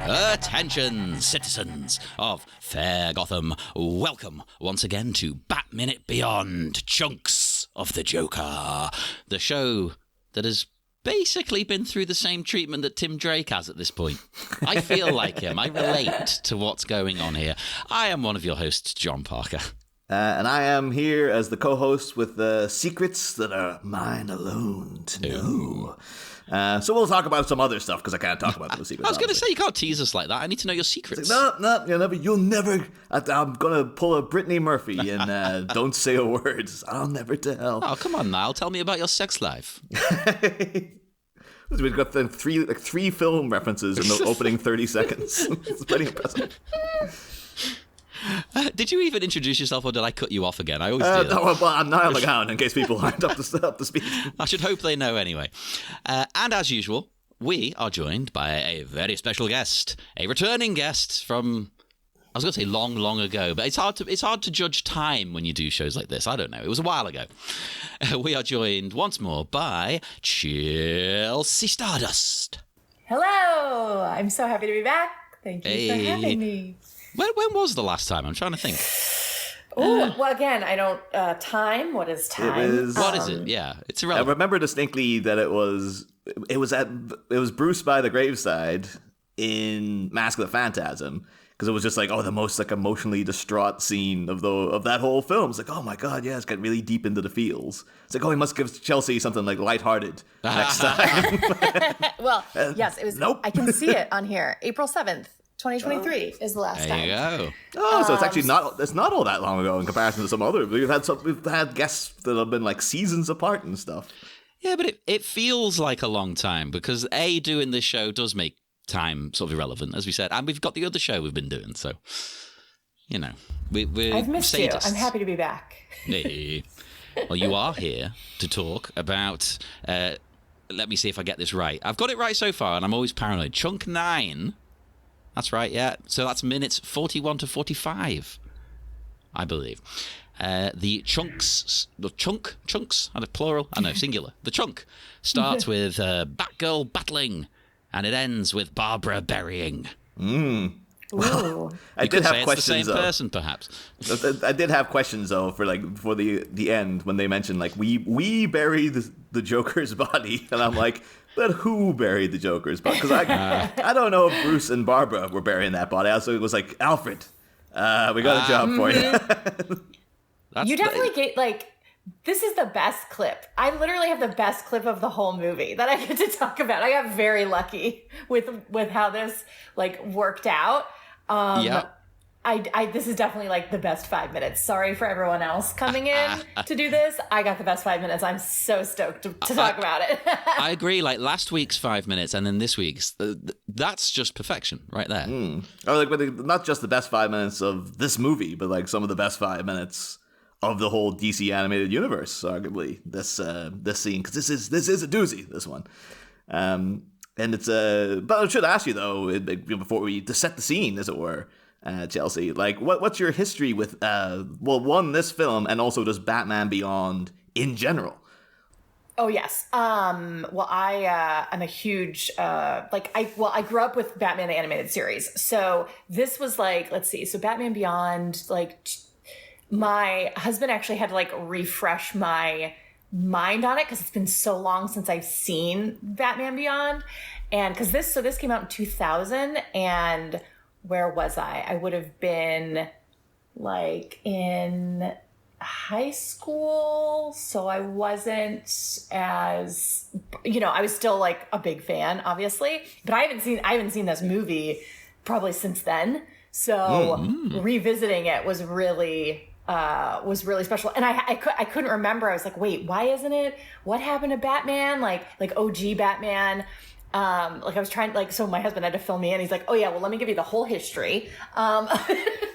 Attention, citizens of fair Gotham. Welcome once again to Bat Minute Beyond, Chunkz of the Joker. The show that has basically been through the same treatment that Tim Drake has at this point. I feel like him. I relate to what's going on here. I am one of your hosts, John Parker. And I am here as the co-host with the secrets that are mine alone to know. So we'll talk about some other stuff because I can't talk about those secrets. I was going to say, you can't tease us like that. I need to know your secrets. No, you'll never. I'm going to pull a Brittany Murphy and don't say a word. I'll never tell. Oh, come on now. Tell me about your sex life. We've got the three film references in the opening 30 seconds. It's pretty impressive. Did you even introduce yourself, or did I cut you off again? I always do that. No, well, I'm not on the ground in case people aren't up to speed. I should hope they know anyway. And as usual, we are joined by a very special guest, a returning guest from, I was going to say long, long ago, but it's hard to judge time when you do shows like this. I don't know. It was a while ago. We are joined once more by Chelsea Stardust. Hello! I'm so happy to be back. Thank you for having me. When was the last time? I'm trying to think. Oh, well, again, I don't... time? What is time? What is it? Yeah, it's irrelevant. I remember distinctly that it was Bruce by the graveside in Mask of the Phantasm, because it was just like, the most like emotionally distraught scene of that whole film. It's like, oh my god, yeah, it's got really deep into the feels. It's like, he must give Chelsea something like lighthearted next time. Well, yes, it was. Nope. I can see it on here. April 7th. 2023 is the last time. There you go. Oh, so it's actually not all that long ago in comparison to some other. We've had guests that have been like seasons apart and stuff. Yeah, but it feels like a long time because doing this show does make time sort of irrelevant, as we said, and we've got the other show we've been doing. So, we're I've missed you. I'm happy to be back. Hey. Well, you are here to talk about. Let me see if I get this right. I've got it right so far, and I'm always paranoid. Chunk 9. That's right, yeah. So that's minutes 41 to 45, I believe. The Chunkz, plural? I know, singular. The chunk starts with Batgirl battling, and it ends with Barbara burying. Ooh. I did have questions. It's the same person, perhaps. I did have questions though for the end when they mentioned like we bury the Joker's body, and I'm like, but who buried the Joker's body? Because I don't know if Bruce and Barbara were burying that body. Also, it was like, Alfred, we got a job for you. You definitely get this is the best clip. I literally have the best clip of the whole movie that I get to talk about. I got very lucky with how this worked out. Yeah. This is definitely the best 5 minutes. Sorry for everyone else coming in to do this. I got the best 5 minutes. I'm so stoked to talk about it. I agree. Last week's 5 minutes and then this week's, that's just perfection right there. Or not just the best 5 minutes of this movie, but some of the best 5 minutes of the whole DC animated universe. Arguably, this scene, because this is a doozy. This one. And it's but I should ask you though, before to set the scene, as it were. Chelsea, what's your history with this film and also just Batman Beyond in general? Oh yes. Well, I'm a huge I grew up with Batman the animated series, so this was let's see, so Batman Beyond, my husband actually had to refresh my mind on it because it's been so long since I've seen Batman Beyond, and because this came out in 2000 and. Where was I? I would have been in high school. So I wasn't as, I was still a big fan, obviously, but I haven't seen this movie probably since then. So revisiting it was really special. And I couldn't remember. I was like, wait, why isn't it? What happened to Batman? Like OG Batman. I was trying, so my husband had to fill me in. He's like, oh yeah, well, let me give you the whole history. I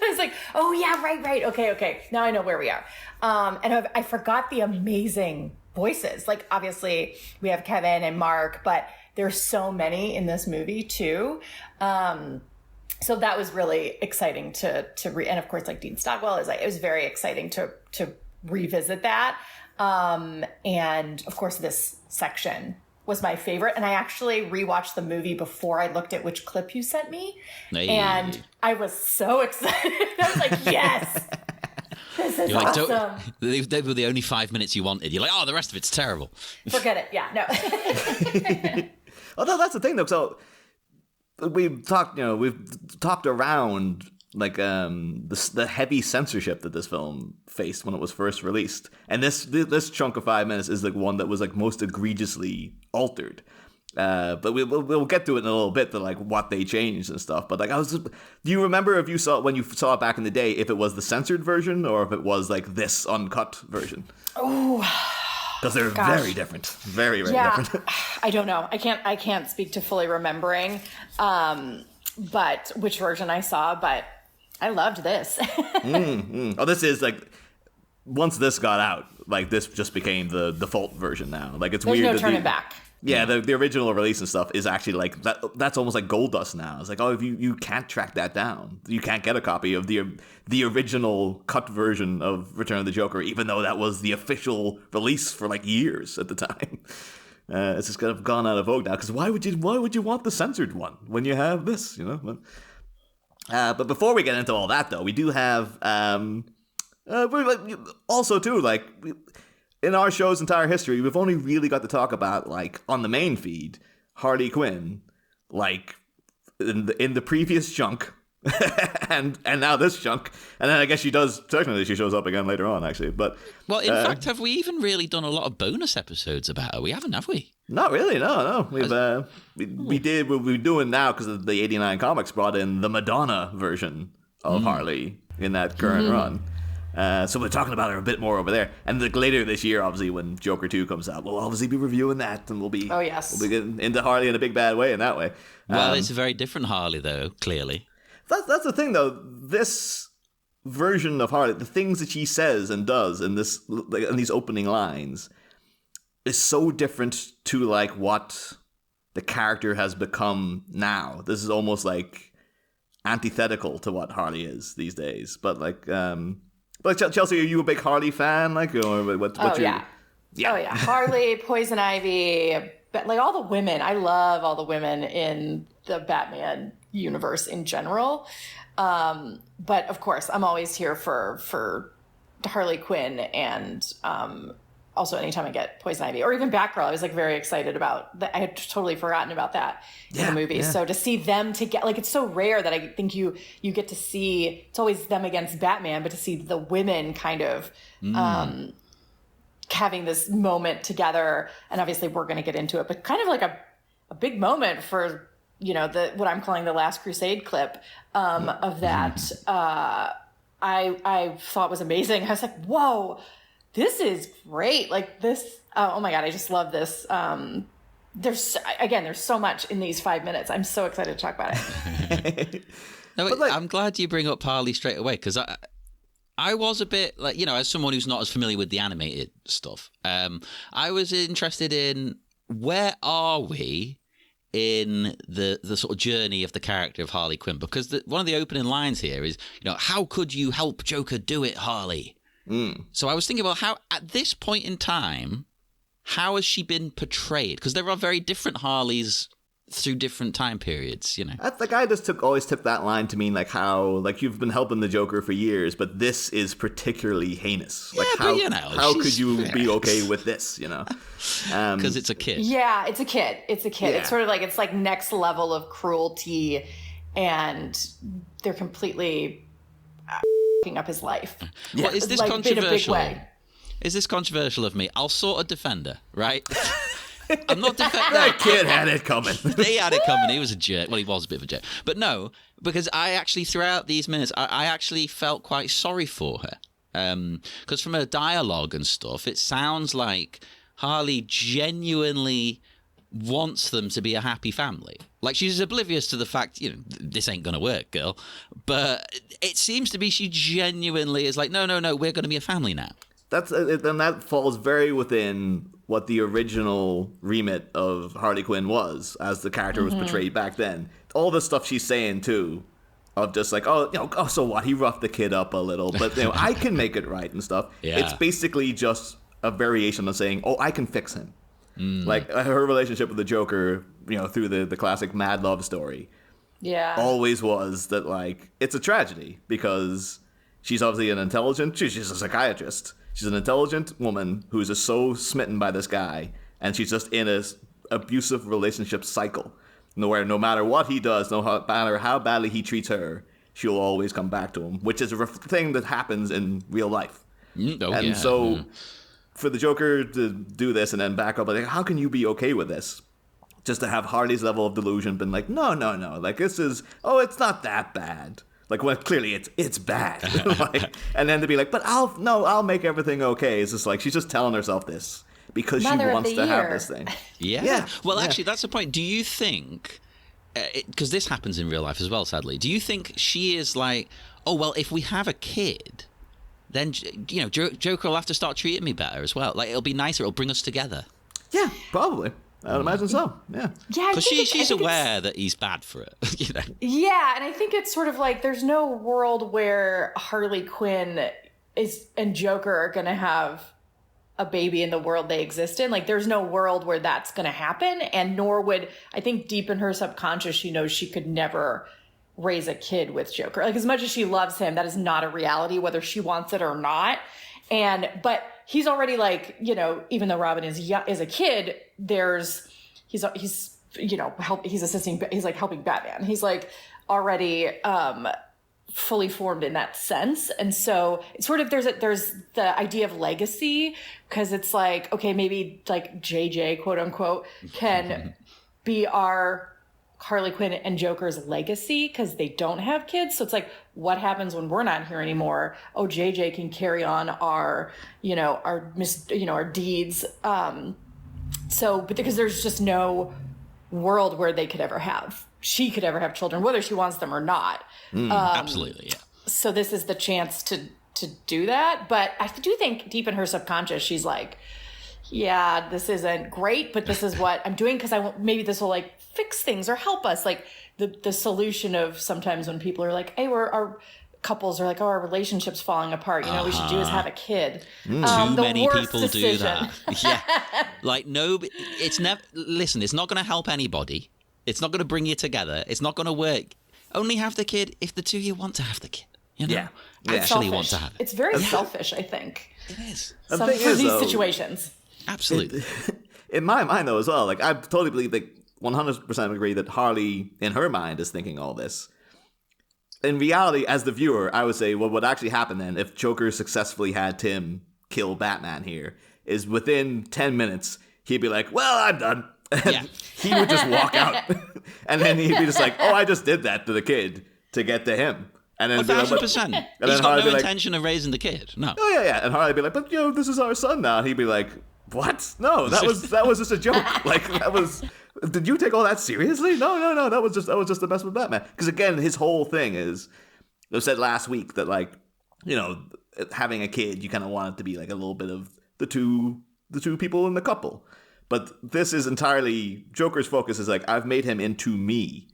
was like, oh yeah, right. Okay. Now I know where we are. And I forgot the amazing voices. Obviously we have Kevin and Mark, but there's so many in this movie too. So that was really exciting to and of course, like Dean Stockwell it was very exciting to revisit that. And of course, this section was my favorite. And I actually rewatched the movie before I looked at which clip you sent me. Hey. And I was so excited. I was like, yes, this is awesome. They were the only 5 minutes you wanted. You're like, oh, the rest of it's terrible. Forget it. Yeah, no. Although that's the thing, though. So we've talked around like the heavy censorship that this film faced when it was first released, and this chunk of 5 minutes is like one that was like most egregiously altered. But we'll get to it in a little bit, to like what they changed and stuff. But like do you remember if you saw when you saw it back in the day, if it was the censored version or if it was like this uncut version? Oh, because they're very different, very different. I don't know. I can't speak to fully remembering, but which version I saw. But I loved this. Oh, this is like, once this got out, like this just became the default version now. Like it's There's weird. No turning back. Yeah, the original release and stuff is actually like that. That's almost like gold dust now. It's like, oh, if you can't track that down, you can't get a copy of the original cut version of Return of the Joker, even though that was the official release for like years at the time. It's just kind of gone out of vogue now. Because why would you want the censored one when you have this? You know. But before we get into all that, though, we do have also too like. In our show's entire history, we've only really got to talk about, like, on the main feed, Harley Quinn, like, in the previous chunk, and now this chunk, and then I guess she shows up again later on, actually. But well, in fact, have we even really done a lot of bonus episodes about her? We haven't, have we? Not really, no. We're doing now because of the 89 Comics brought in the Madonna version of Harley in that current run. So we're talking about her a bit more over there. And later this year, obviously, when Joker 2 comes out, we'll obviously be reviewing that, and we'll be getting into Harley in a big bad way in that way. Well, it's a very different Harley, though, clearly. That's the thing, though. This version of Harley, the things that she says and does in these opening lines, is so different to like what the character has become now. This is almost like antithetical to what Harley is these days. But like. But Chelsea, are you a big Harley fan? Like, or yeah. Oh yeah, Harley, Poison Ivy, but like all the women. I love all the women in the Batman universe in general. But of course, I'm always here for Harley Quinn, and also anytime I get Poison Ivy or even Batgirl, I was like very excited about that. I had totally forgotten about that in the movie. Yeah. So to see them together, like it's so rare that I think you get to see, it's always them against Batman, but to see the women kind of having this moment together, and obviously we're going to get into it, but kind of like a big moment for, what I'm calling the Last Crusade clip of that. I thought was amazing. I was like, whoa, this is great. Like this, oh my God, I just love this. There's so much in these 5 minutes. I'm so excited to talk about it. I'm glad you bring up Harley straight away, because I was a bit like, as someone who's not as familiar with the animated stuff, I was interested in where are we in the sort of journey of the character of Harley Quinn, because one of the opening lines here is, how could you help Joker do it, Harley? So I was thinking about how, at this point in time, how has she been portrayed? Because there are very different Harleys through different time periods, The guy just always took that line to mean like how, like, you've been helping the Joker for years, but this is particularly heinous. Yeah, like how could you be okay with this, Because it's a kid. Yeah, it's a kid. Yeah. It's sort of like, it's like next level of cruelty, and they're completely up his life. Yeah. Well, is this like, controversial? In a big way. Is this controversial of me? I'll sort of defend her, right? I'm not defending. That kid had it coming. He had it coming. He was a jerk. Well, he was a bit of a jerk. But no, because I actually, throughout these minutes, I actually felt quite sorry for her. Because from her dialogue and stuff, it sounds like Harley genuinely wants them to be a happy family. Like, she's oblivious to the fact, this ain't gonna work, girl. But it seems to be she genuinely is like, no, we're gonna be a family now. Then that falls very within what the original remit of Harley Quinn was, as the character was portrayed back then. All the stuff she's saying, too, of just like, so what? He roughed the kid up a little, but I can make it right and stuff. Yeah. It's basically just a variation of saying, I can fix him. Like, her relationship with the Joker, through the classic mad love story, always was that, like, it's a tragedy because she's obviously an intelligent, she's a psychiatrist. She's an intelligent woman who's just so smitten by this guy, and she's just in a abusive relationship cycle, where no matter what he does, no matter how badly he treats her, she'll always come back to him, which is a thing that happens in real life. For the Joker to do this and then back up, like, how can you be okay with this? Just to have Harley's level of delusion been like, no, like, this is, it's not that bad. Like, well, clearly it's bad. Like, and then to be like, but I'll make everything okay. It's just like, she's just telling herself this because she wants to have this thing. Yeah. Well, actually, that's the point. Do you think, because this happens in real life as well, sadly, do you think she is like, if we have a kid, then, Joker will have to start treating me better as well. Like, it'll be nicer. It'll bring us together. Yeah, probably. I would imagine so, yeah. Because she's aware that he's bad for it, Yeah, and I think it's sort of like there's no world where Harley Quinn and Joker are going to have a baby in the world they exist in. Like, there's no world where that's going to happen, and nor would, I think deep in her subconscious, she knows she could never raise a kid with Joker. Like, as much as she loves him, that is not a reality, whether she wants it or not. But he's already like, even though Robin is a kid, he's like helping Batman. He's like already fully formed in that sense. And so it's sort of, there's the idea of legacy, because it's like, okay, maybe like JJ, quote unquote, can be our Harley Quinn and Joker's legacy because they don't have kids. So it's like, what happens when we're not here anymore? JJ can carry on our deeds. But because there's just no world where she could ever have children, whether she wants them or not. Absolutely, yeah. So this is the chance to do that. But I do think deep in her subconscious, she's like, yeah, this isn't great, but this is what I'm doing because maybe this will like fix things or help us. Like the solution of sometimes when people are like, hey, our couples are like, our relationship's falling apart. We should do is have a kid. Too many people do that. Yeah. Like, no, it's never, listen, it's not going to help anybody. It's not going to bring you together. It's not going to work. Only have the kid if the two of you want to have the kid. Actually want to have it. It's very selfish, I think. It is. For these situations. Absolutely. In my mind, though, as well, like, I totally believe, like, 100% agree that Harley, in her mind, is thinking all this. In reality, as the viewer, I would say what would actually happen then if Joker successfully had Tim kill Batman here is within 10 minutes, he'd be like, well, I'm done. And he would just walk out. And then he'd be just like, I just did that to the kid to get to him. And then 1,000%. He's got no intention of raising the kid. No. Yeah. And Harley'd be like, but this is our son now. And he'd be like, what? No, that was just a joke. Like, that was. Did you take all that seriously? No. That was just the best with Batman. Because again, his whole thing is, I said last week that, like, having a kid, you kind of want it to be like a little bit of the two people in the couple. But this is entirely Joker's focus is like, I've made him into me,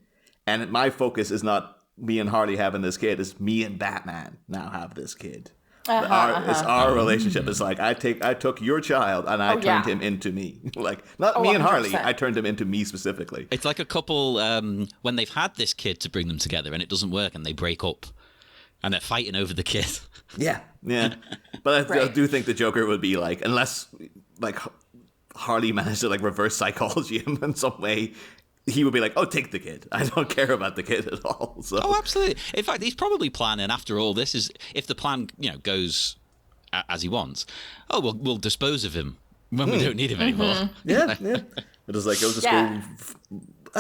and my focus is not me and Harley having this kid. It's me and Batman now have this kid. It's our relationship. It's like I took your child and I turned him into me. Like, not me and Harley. 100%. I turned him into me specifically. It's like a couple when they've had this kid to bring them together and it doesn't work and they break up and they're fighting over the kid. Yeah. But I do think the Joker would be like, unless like Harley managed to like reverse psychology him in some way, he would be like, take the kid. I don't care about the kid at all. So. Oh, absolutely. In fact, he's probably planning after all this is, if the plan, goes as he wants, we'll dispose of him when we don't need him anymore. Mm-hmm. Yeah. It was like, go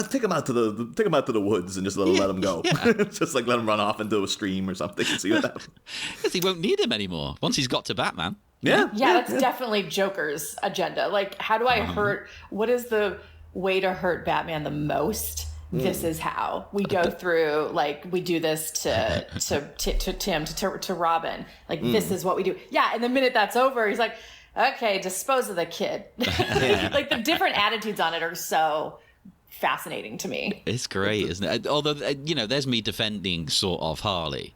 take him out to the woods and just let him go. Yeah. Just like let him run off into a stream or something and see what happens. Because he won't need him anymore once he's got to Batman. Yeah, that's definitely Joker's agenda. Like, how do I hurt? What is the way to hurt Batman the most? This is how we go through. Like, we do this to Tim, to Robin. Like, this is what we do. Yeah, and the minute that's over, he's like, okay, dispose of the kid. Like the different attitudes on it are so fascinating to me. It's great, isn't it? Although, there's me defending sort of Harley.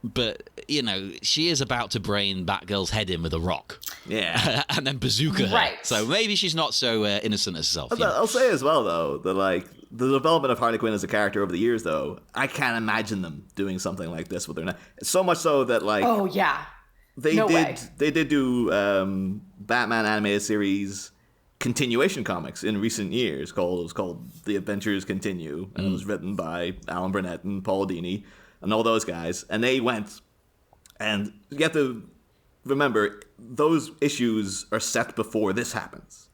But, she is about to brain Batgirl's head in with a rock. Yeah. And then bazooka her. Right. So maybe she's not so innocent herself. I'll say as well, though, that, like, the development of Harley Quinn as a character over the years, though, I can't imagine them doing something like this with her. So much so that, like... Oh, yeah. They did do Batman animated series continuation comics in recent years. It was called The Adventures Continue, and it was written by Alan Burnett and Paul Dini and all those guys. And they went, and you have to remember, those issues are set before this happens.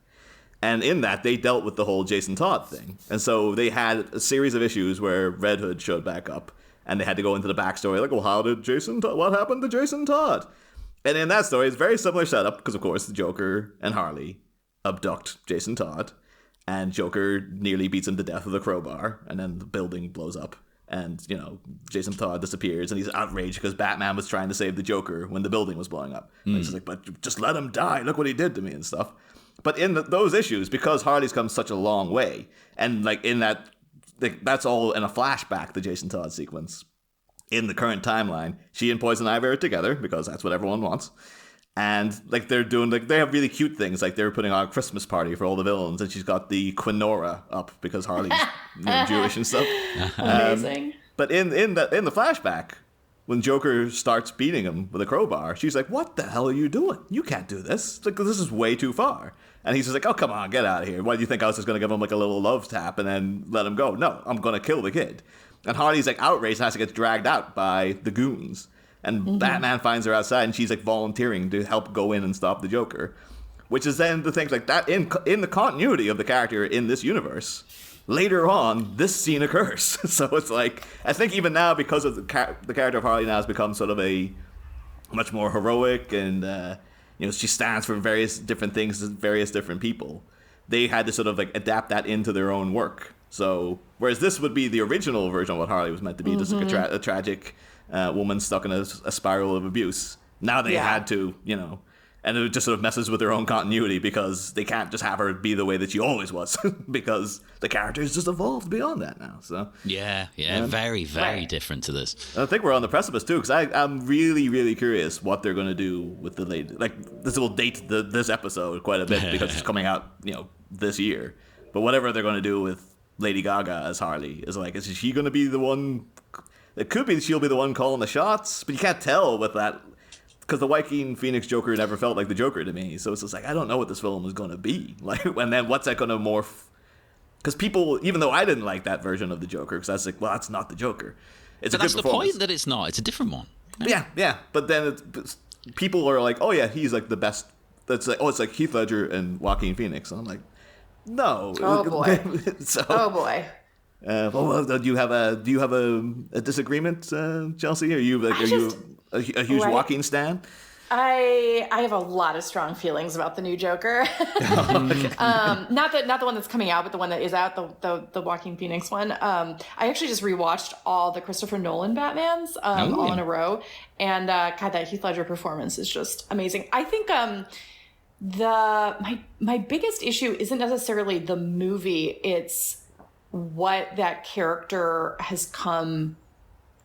And in that, they dealt with the whole Jason Todd thing. And so they had a series of issues where Red Hood showed back up, and they had to go into the backstory, like, well, what happened to Jason Todd? And in that story, it's a very similar setup, because, of course, the Joker and Harley abduct Jason Todd, and Joker nearly beats him to death with a crowbar, and then the building blows up, and, Jason Todd disappears, and he's outraged because Batman was trying to save the Joker when the building was blowing up. And he's like, but just let him die, look what he did to me and stuff. But in those issues, because Harley's come such a long way, and, like, in that, that's all in a flashback, the Jason Todd sequence. In the current timeline, she and Poison Ivy are together because that's what everyone wants. And, like, they're doing, like, they have really cute things. Like, they're putting on a Christmas party for all the villains, and she's got the quinora up because Harley's Jewish and stuff. Amazing. But in the flashback, when Joker starts beating him with a crowbar, she's like, what the hell are you doing? You can't do this. It's like, this is way too far. And he's just like, oh, come on, get out of here. Why do you think I was just going to give him, like, a little love tap and then let him go? No, I'm going to kill the kid. And Harley's, like, outraged and has to get dragged out by the goons. And Batman finds her outside, and she's, like, volunteering to help go in and stop the Joker. Which is then the things like that, in the continuity of the character in this universe, later on, this scene occurs. So it's like, I think even now, because of the character of Harley now has become sort of a much more heroic, and, she stands for various different things to various different people. They had to sort of, like, adapt that into their own work. So, whereas this would be the original version of what Harley was meant to be, just like a tragic woman stuck in a spiral of abuse. Now they had to, and it just sort of messes with their own continuity because they can't just have her be the way that she always was because the character has just evolved beyond that now. So yeah, very, very different to this. I think we're on the precipice too, because I'm really, really curious what they're going to do with the lady. Like, this will date this episode quite a bit because it's coming out, this year. But whatever they're going to do with Lady Gaga as Harley is she going to be the one? It could be that she'll be the one calling the shots, but you can't tell with that because the Joaquin Phoenix Joker never felt like the Joker to me. So it's just like, I don't know what this film is going to be like, and then what's that going to morph? Because people, even though I didn't like that version of the Joker, because I was like, well, that's not the Joker. It's but a good that's the performance. point that it's not. It's a different one. Yeah. But then people are like, oh yeah, he's like the best. That's like, oh, it's like Heath Ledger and Joaquin Phoenix. And I'm like, no. Oh boy. So, oh boy. Do you have a disagreement, Chelsea? Are you a huge Joaquin stan? I have a lot of strong feelings about the new Joker. Not the one that's coming out, but the one that is out, the Joaquin Phoenix one. I actually just rewatched all the Christopher Nolan Batmans all in a row, and God, that Heath Ledger performance is just amazing. I think my biggest issue isn't necessarily the movie; it's what that character has come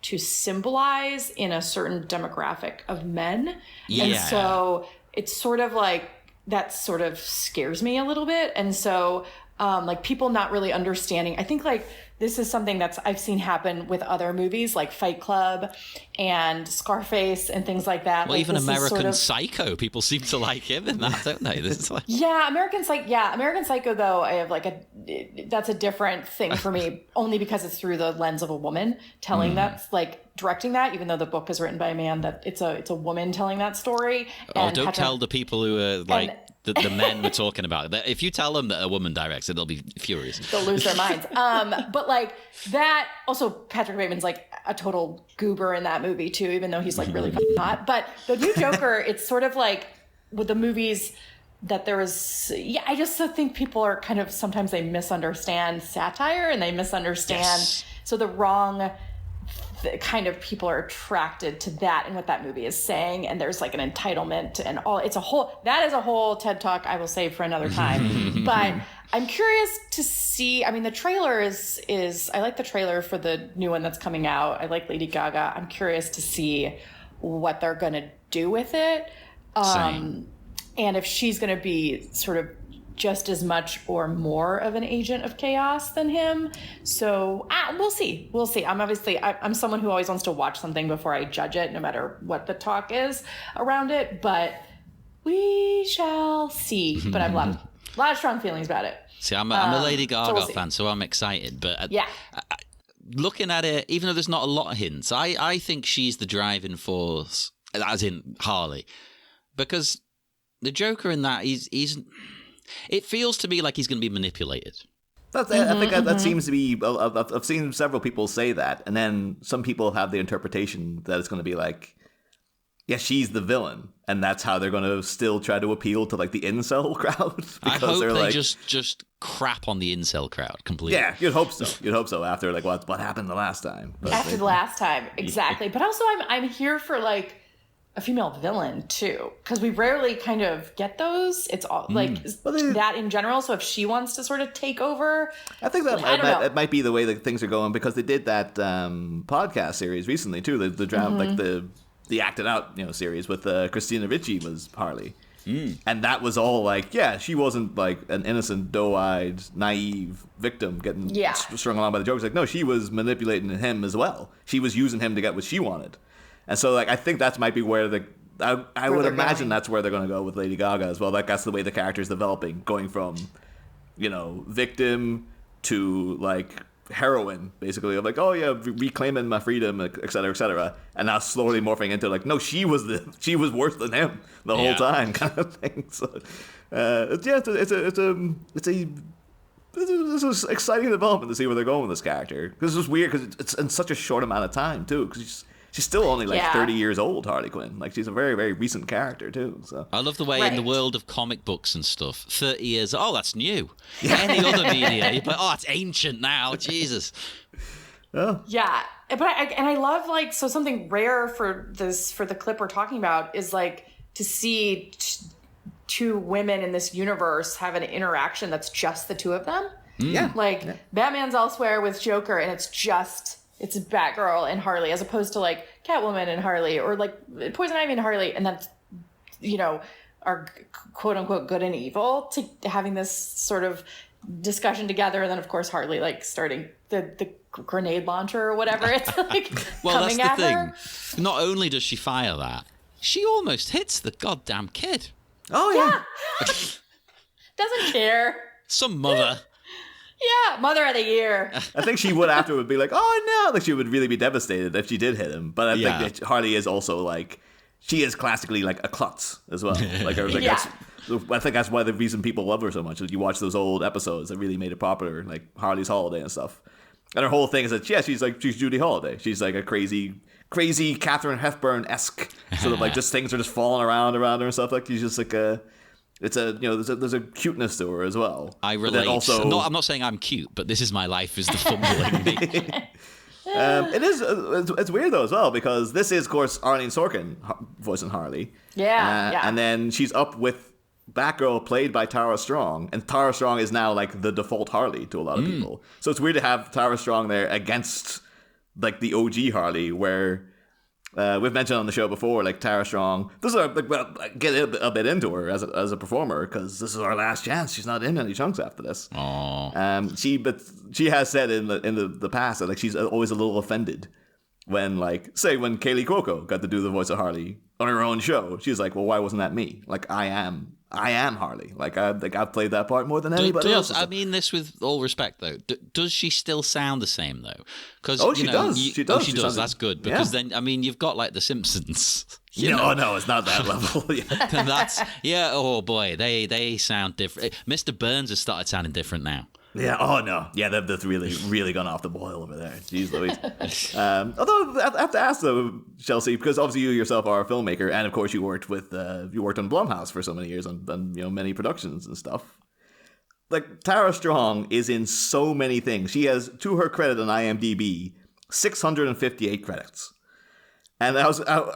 to symbolize in a certain demographic of men. Yeah. And so it's sort of like, that sort of scares me a little bit. And so like people not really understanding, I think like this is something that's I've seen happen with other movies like Fight Club and Scarface and things like that. Well, like, even American Psycho, people seem to like him in that, don't they? This is like... American Psycho though, I have like that's a different thing for me, only because it's through the lens of a woman telling that, like directing that, even though the book is written by a man, that it's a woman telling that story. Oh, don't tell the people who are like the men we're talking about. If you tell them that a woman directs it, they'll be furious. They'll lose their minds. But like that, also Patrick Bateman's like a total goober in that movie too, even though he's like really hot. But the new Joker, it's sort of like with the movies that there was, I just think people are kind of, sometimes they misunderstand satire and they misunderstand. So the wrong the kind of people are attracted to that and what that movie is saying, and there's like an entitlement and all. That is a whole TED Talk I will save for another time. But I'm curious to see. I mean, the trailer is I like the trailer for the new one that's coming out. I like Lady Gaga. I'm curious to see what they're gonna do with it, and if she's gonna be sort of just as much or more of an agent of chaos than him. So we'll see. I'm someone who always wants to watch something before I judge it, no matter what the talk is around it. But we shall see. But I have a lot of strong feelings about it. See, I'm a Lady Gaga fan, so I'm excited. But looking at it, even though there's not a lot of hints, I think she's the driving force, as in Harley, because the Joker in that he's. It feels to me like he's going to be manipulated. I think that seems to be. I've seen several people say that, and then some people have the interpretation that it's going to be like, yeah, she's the villain, and that's how they're going to still try to appeal to like the incel crowd. I hope they just crap on the incel crowd completely. Yeah, you'd hope so. After like what happened the last time. The last time, exactly. But also, I'm here for like a female villain too, because we rarely kind of get those. It's all like that in general. So if she wants to sort of take over, I think that it might be the way that things are going, because they did that podcast series recently too. The drama, like the acted out series with Christina Ricci was Harley, and that was all like, yeah, she wasn't like an innocent, doe-eyed, naive victim getting strung along by the jokes. Like, no, she was manipulating him as well. She was using him to get what she wanted. And so, like, I think that might be where I would imagine that's where they're going to go with Lady Gaga as well. Like, that's the way the character's developing, going from, victim to, like, heroine, basically. Of like, oh, yeah, reclaiming my freedom, et cetera, and now slowly morphing into, like, no, she was worse than him the whole time, kind of thing. So, it's an exciting development to see where they're going with this character. Because it's weird, because it's in such a short amount of time, too, because she's still only like 30 years old, Harley Quinn. Like, she's a very, very recent character, too. So I love the way in the world of comic books and stuff, 30 years, that's new. Any other media, you'd be like, it's ancient now, Jesus. Oh. Yeah. But I love, like, so something rare for the clip we're talking about is, like, to see two women in this universe have an interaction that's just the two of them. Yeah. Like, Batman's elsewhere with Joker, and it's Batgirl and Harley, as opposed to like Catwoman and Harley, or like Poison Ivy and Harley, and that's are quote unquote good and evil, to having this sort of discussion together, and then of course Harley like starting the grenade launcher or whatever it's like coming that's the at thing. Not only does she fire that, she almost hits the goddamn kid. Oh yeah. Doesn't care. Some mother. Yeah, Mother of the Year. I think she would afterward be like, oh no, like she would really be devastated if she did hit him. But I think that Harley is also like, she is classically like a klutz as well. Like, I think that's why the reason people love her so much is you watch those old episodes that really made it popular, like Harley's Holiday and stuff. And her whole thing is that she's Judy Holliday. She's like a crazy Katharine Hepburn-esque sort of like just things are just falling around her and stuff. Like she's just like a. There's a cuteness to her as well. I relate. I'm not saying I'm cute, but this is my life, is the fumbling me. It's weird though as well, because this is of course Arlene Sorkin voicing Harley. Yeah. And then she's up with Batgirl played by Tara Strong, and Tara Strong is now like the default Harley to a lot of people. So it's weird to have Tara Strong there against like the OG Harley, where we've mentioned on the show before, like Tara Strong. This is get a bit into her as a performer, because this is our last chance. She's not in any Chunkz after this. Aww. She has said in the past that like she's always a little offended when when Kaylee Cuoco got to do the voice of Harley on her own show. She's like, well, why wasn't that me? Like I am Harley. I've played that part more than anybody else. I mean this with all respect, though. Does she still sound the same, though? Because she does. She does. That's good, because then I mean you've got like The Simpsons. No, it's not that level. Yeah. Oh boy, they sound different. Mr. Burns has started sounding different now. Yeah. Oh no. Yeah, they've really gone off the boil over there. Jeez Louise. Although I have to ask though, Chelsea, because obviously you yourself are a filmmaker, and of course you worked on Blumhouse for so many years on many productions and stuff. Like Tara Strong is in so many things. She has, to her credit on IMDb, 658 credits. And I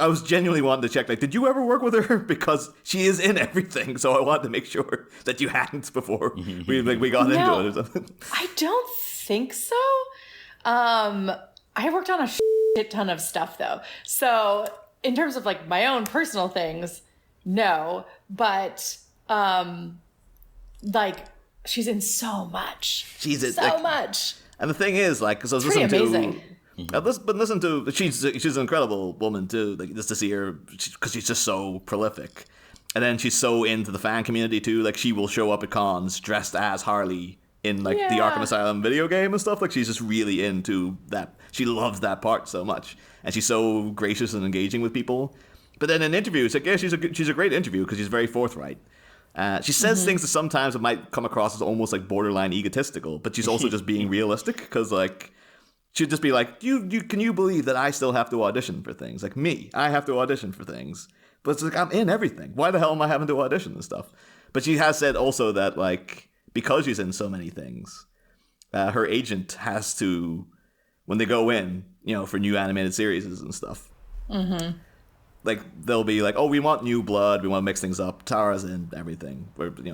was genuinely wanting to check, like, did you ever work with her? Because she is in everything, so I wanted to make sure that you hadn't before we got into it or something. I don't think so. I worked on a shit ton of stuff, though. So in terms of, like, my own personal things, no. But, like, she's in so much. She's in so much. And the thing is, like, because I was listening amazing. she's an incredible woman too. Like, just to see her, because she's just so prolific, and then she's so into the fan community too. Like, she will show up at cons dressed as Harley in like the Arkham Asylum video game and stuff. Like, she's just really into that. She loves that part so much, and she's so gracious and engaging with people. But then in interviews, like, yeah, she's a great interview because she's very forthright. She says things that sometimes it might come across as almost like borderline egotistical, but she's also just being realistic because, like, she'd just be like, can you believe that I still have to audition for things? Like, me, I have to audition for things. But it's like, I'm in everything. Why the hell am I having to audition and stuff? But she has said also that, like, because she's in so many things, her agent has to, when they go in, you know, for new animated series and stuff, like, they'll be like, oh, we want new blood, we want to mix things up, Tara's in everything,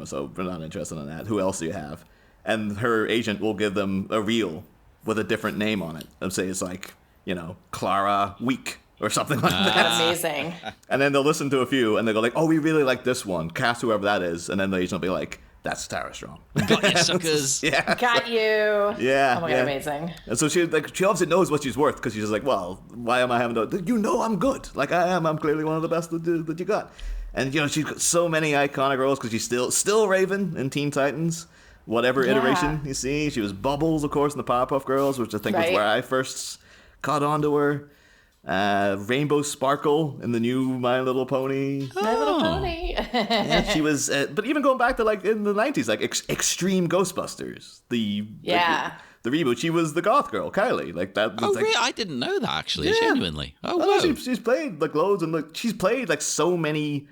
so we're not interested in that. Who else do you have? And her agent will give them a reel with a different name on it. And say it's like, you know, Clara Week or something like that. That's amazing. And then they'll listen to a few and they'll go like, oh, we really like this one. Cast whoever that is. And then the agent will be like, that's Tara Strong. Got you, suckers. Yeah. Got you. Yeah. Oh my God, amazing. And so she obviously knows what she's worth because she's just like, well, why am I having to, you know, I'm good. Like, I am. I'm clearly one of the best that you got. And, you know, she's got so many iconic roles because she's still Raven in Teen Titans. Whatever iteration you see. She was Bubbles, of course, in the Powerpuff Girls, which I think was where I first caught on to her. Rainbow Sparkle in the new My Little Pony. My Little Pony. Yeah, she was, but even going back to, like, in the 90s, like, Extreme Ghostbusters, the reboot, she was the goth girl, Kylie. Like, that. Oh, like, really? I didn't know that, actually, genuinely. Oh, wow. wow. She's played, like, loads, and, like, she's played, like, so many,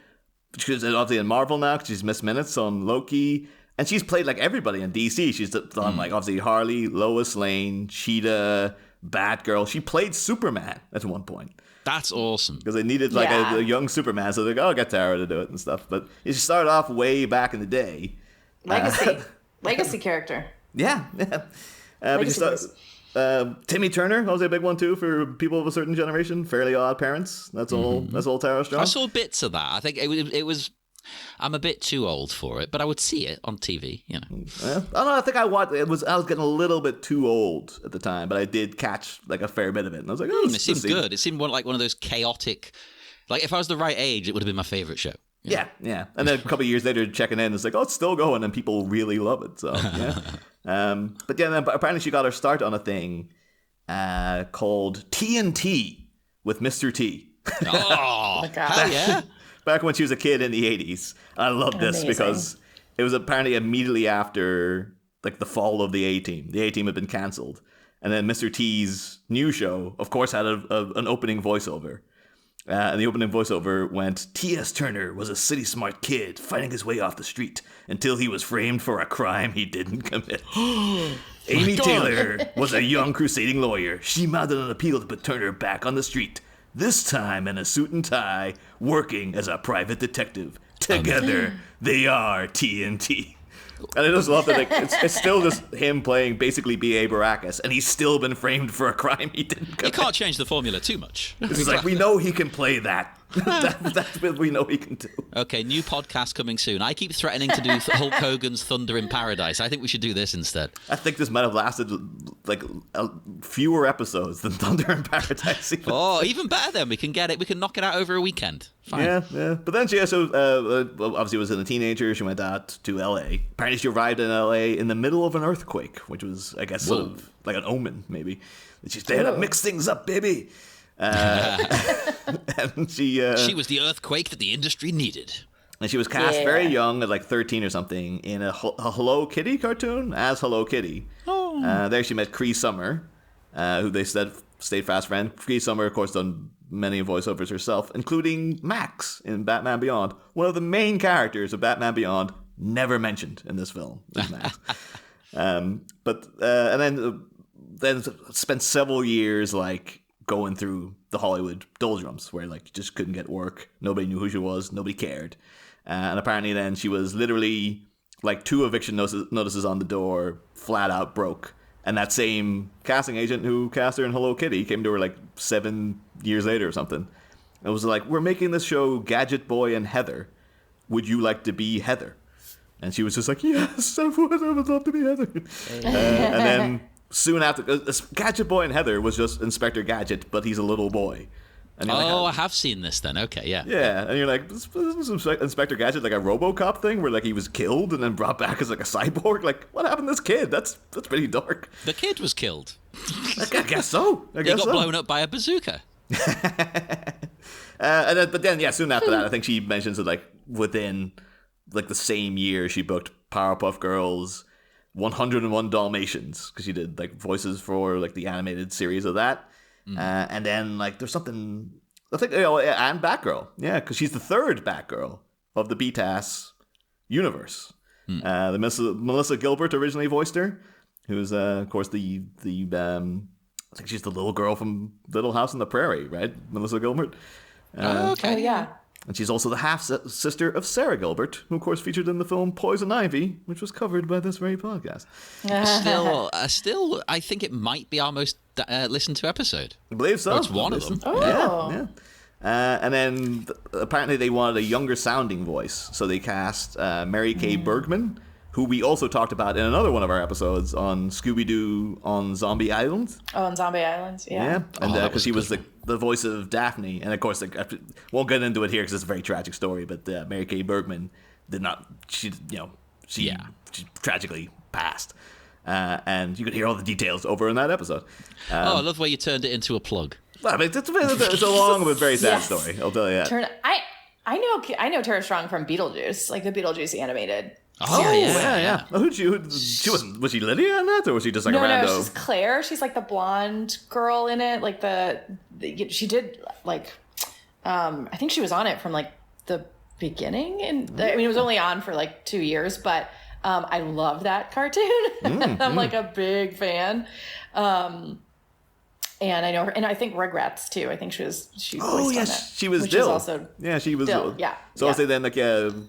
she's obviously in Marvel now, because she's Miss Minutes on Loki. And she's played, like, everybody in DC. She's done, like, obviously Harley, Lois Lane, Cheetah, Batgirl. She played Superman at one point. That's awesome. Because they needed, like, a young Superman, so they're like, oh, I'll get Tara to do it and stuff. But she started off way back in the day. Legacy character. Yeah. But she started, Timmy Turner, that was a big one, too, for people of a certain generation. Fairly Odd Parents. That's all Tara Strong. I saw bits of that. I think it was... I'm a bit too old for it, but I would see it on TV, you know. Yeah. I don't know, I think I was getting a little bit too old at the time, but I did catch, like, a fair bit of it. And I was like, oh, it seemed good. It seemed like one of those chaotic... Like, if I was the right age, it would have been my favourite show. Yeah. And then a couple of years later, checking in, it's like, oh, it's still going, and people really love it. So, yeah. But yeah, then apparently she got her start on a thing called TNT with Mr. T. Oh, my God. Hell yeah. Back when she was a kid in the 80s. I love this because it was apparently immediately after, like, the fall of the A-Team. The A-Team had been cancelled. And then Mr. T's new show, of course, had an opening voiceover. And the opening voiceover went, T.S. Turner was a city-smart kid fighting his way off the street until he was framed for a crime he didn't commit. Amy Taylor was a young crusading lawyer. She mounted an appeal to put Turner back on the street. This time in a suit and tie, working as a private detective. Together, they are TNT. And I just love that it's still just him playing basically B.A. Baracus, and he's still been framed for a crime he didn't commit. You can't change the formula too much. It's like, we know he can play that. That's what we know he can do. Okay, new podcast coming soon. I keep threatening to do Hulk Hogan's Thunder in Paradise. I think we should do this instead. I think this might have lasted, like, fewer episodes than Thunder in Paradise. Even better then. We can get it. We can knock it out over a weekend. Fine. Yeah. But then she also, obviously was a teenager. She went out to L.A. Apparently she arrived in L.A. in the middle of an earthquake, which was, I guess, sort of like an omen, maybe. She had to mix things up, baby. And she was the earthquake that the industry needed. And she was cast very young, at like 13 or something, in a Hello Kitty cartoon as Hello Kitty. There she met Cree Summer, who they said stayed fast friend. Cree Summer, of course, done many voiceovers herself, including Max in Batman Beyond. One of the main characters of Batman Beyond, never mentioned in this film, is Max. And then then spent several years like going through the Hollywood doldrums where like you just couldn't get work. Nobody knew who she was. Nobody cared. And apparently then she was literally like 2 eviction notices on the door, flat out broke. And that same casting agent who cast her in Hello Kitty came to her like 7 years later or something. It was like, we're making this show Gadget Boy and Heather. Would you like to be Heather? And she was just like, yes, I would love to be Heather. And then soon after, Gadget Boy and Heather was just Inspector Gadget, but he's a little boy. And you're I have seen this then. Okay, yeah. Yeah, and you're like, this Inspector Gadget like a RoboCop thing where like he was killed and then brought back as like a cyborg? Like, what happened to this kid? That's pretty dark. The kid was killed. I guess so. He got blown up by a bazooka. But then, soon after that, I think she mentions that like within like the same year she booked Powerpuff Girls, 101 Dalmatians, because she did like voices for like the animated series of that. And then like there's something I think and Batgirl, because she's the 3rd Batgirl of the BTAS universe. The Melissa Gilbert originally voiced her, who's of course the I think she's the little girl from Little House on the Prairie, right? Melissa Gilbert. Okay. Oh, yeah. And she's also the half-sister of Sarah Gilbert, who, of course, featured in the film Poison Ivy, which was covered by this very podcast. I think it might be our most listened to episode. I believe so. Or it's one of them. Oh. Yeah. And then apparently they wanted a younger-sounding voice, so they cast Mary Kay Bergman, who we also talked about in another one of our episodes on Scooby-Doo on Zombie Island. Oh, on Zombie Island, yeah. And because she was the voice of Daphne. And, of course, like, I won't get into it here because it's a very tragic story, but Mary Kay Bergman did not... She tragically passed. And you could hear all the details over in that episode. I love the way you turned it into a plug. Well, I mean, it's a long but very sad story, I'll tell you that. I know Tara Strong from Beetlejuice, like the Beetlejuice animated. Oh, yeah. Was she Lydia in that, or was she just like a rando? No, she's Claire. She's like the blonde girl in it. Like she did like, I think she was on it from like the beginning. And I mean, it was only on for like 2 years, but I love that cartoon. I'm like a big fan. And I know her, and I think Rugrats too. I think she voiced on that. She was Dill. She was Dill. Yeah. So I'll say then, like,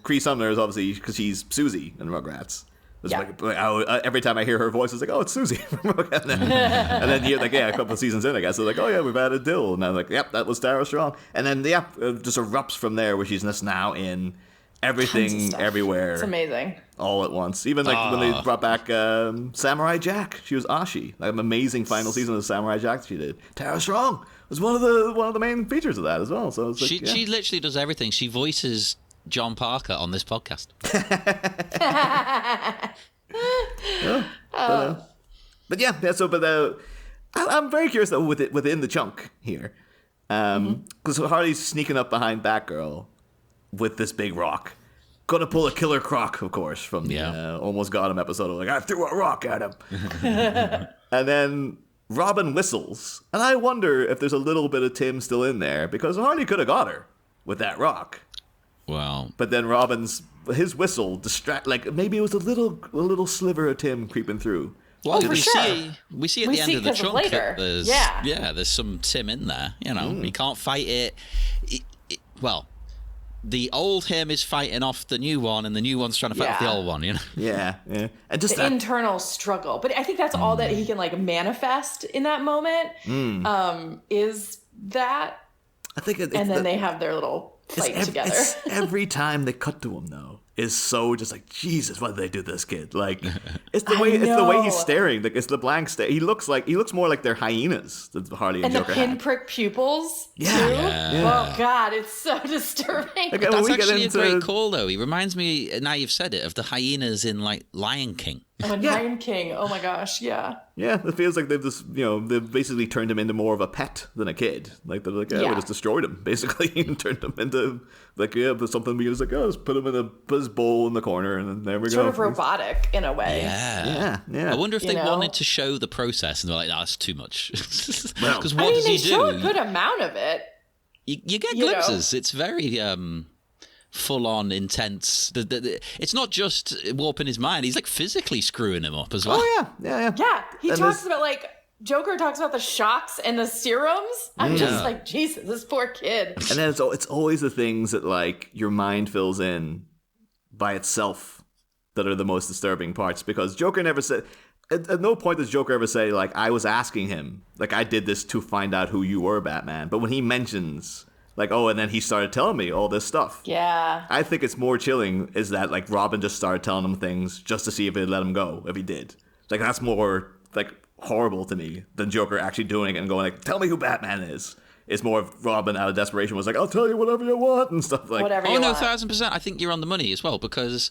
Cree Sumner is obviously because she's Susie in Rugrats. Every time I hear her voice, it's like, oh, it's Susie from Rugrats. And then you're like, a couple of seasons in, I guess, they're like, oh yeah, we've added Dill, and I'm like, yep, that was Tara Strong. And then it just erupts from there, where she's just now in everything, everywhere. It's amazing. All at once. Even like when they brought back Samurai Jack, she was Ashi. Like an amazing final season of Samurai Jack she did. Tara Strong was one of the main features of that as well. So it's like, she literally does everything. She voices John Parker on this podcast. I'm very curious though within the chunk here, because Harley's sneaking up behind Batgirl with this big rock. Gonna pull a Killer Croc, of course, from the Almost Got Him episode of like, I threw a rock at him. And then Robin whistles. And I wonder if there's a little bit of Tim still in there, because Harley could have got her with that rock. Wow. But then his whistle like maybe it was a little sliver of Tim creeping through. Well, for sure. We see at the end of the chunk later. There's some Tim in there. You know, he can't fight it. The old him is fighting off the new one, and the new one's trying to fight off the old one, you know? Yeah. And just the internal struggle. But I think that's all that he can, like, manifest in that moment, is that. I think they have their little fight together. Every time they cut to him, though, is so just like, Jesus, what did they do to this kid? Like, it's the way he's staring. Like, it's the blank stare. He looks more like they're hyenas that Harley and Joker the pinprick pupils. Yeah. Too. Yeah. Oh God, it's so disturbing. Like, that's actually a great call, though. He reminds me, now you've said it, of the hyenas in like Lion King. Lion King. Oh my gosh, yeah. Yeah, it feels like they've just, they've basically turned him into more of a pet than a kid. Like, they're like, we just destroyed him, basically, and turned him into, like, something we just like, just put his bowl in the corner, and then there we go. Sort of robotic, in a way. Yeah. I wonder if they wanted to show the process, and they're like, no, that's too much. Because what does he do? They show a good amount of it. You get glimpses. It's very... full-on intense. It's not just warping his mind. He's like physically screwing him up as well. Oh yeah. Yeah, he talks about like Joker talks about the shocks and the serums. I'm just like, Jesus, this poor kid. And then it's always the things that like your mind fills in by itself that are the most disturbing parts, because Joker never said, at no point does Joker ever say, like, I was asking him, like, I did this to find out who you were, Batman. But when he mentions, like, oh, and then he started telling me all this stuff. Yeah. I think it's more chilling is that, like, Robin just started telling him things just to see if he'd let him go, if he did. Like, that's more, like, horrible to me than Joker actually doing it and going, like, tell me who Batman is. It's more of Robin out of desperation was like, I'll tell you whatever you want and stuff like that. Oh, no, 1,000%. I think you're on the money as well, because,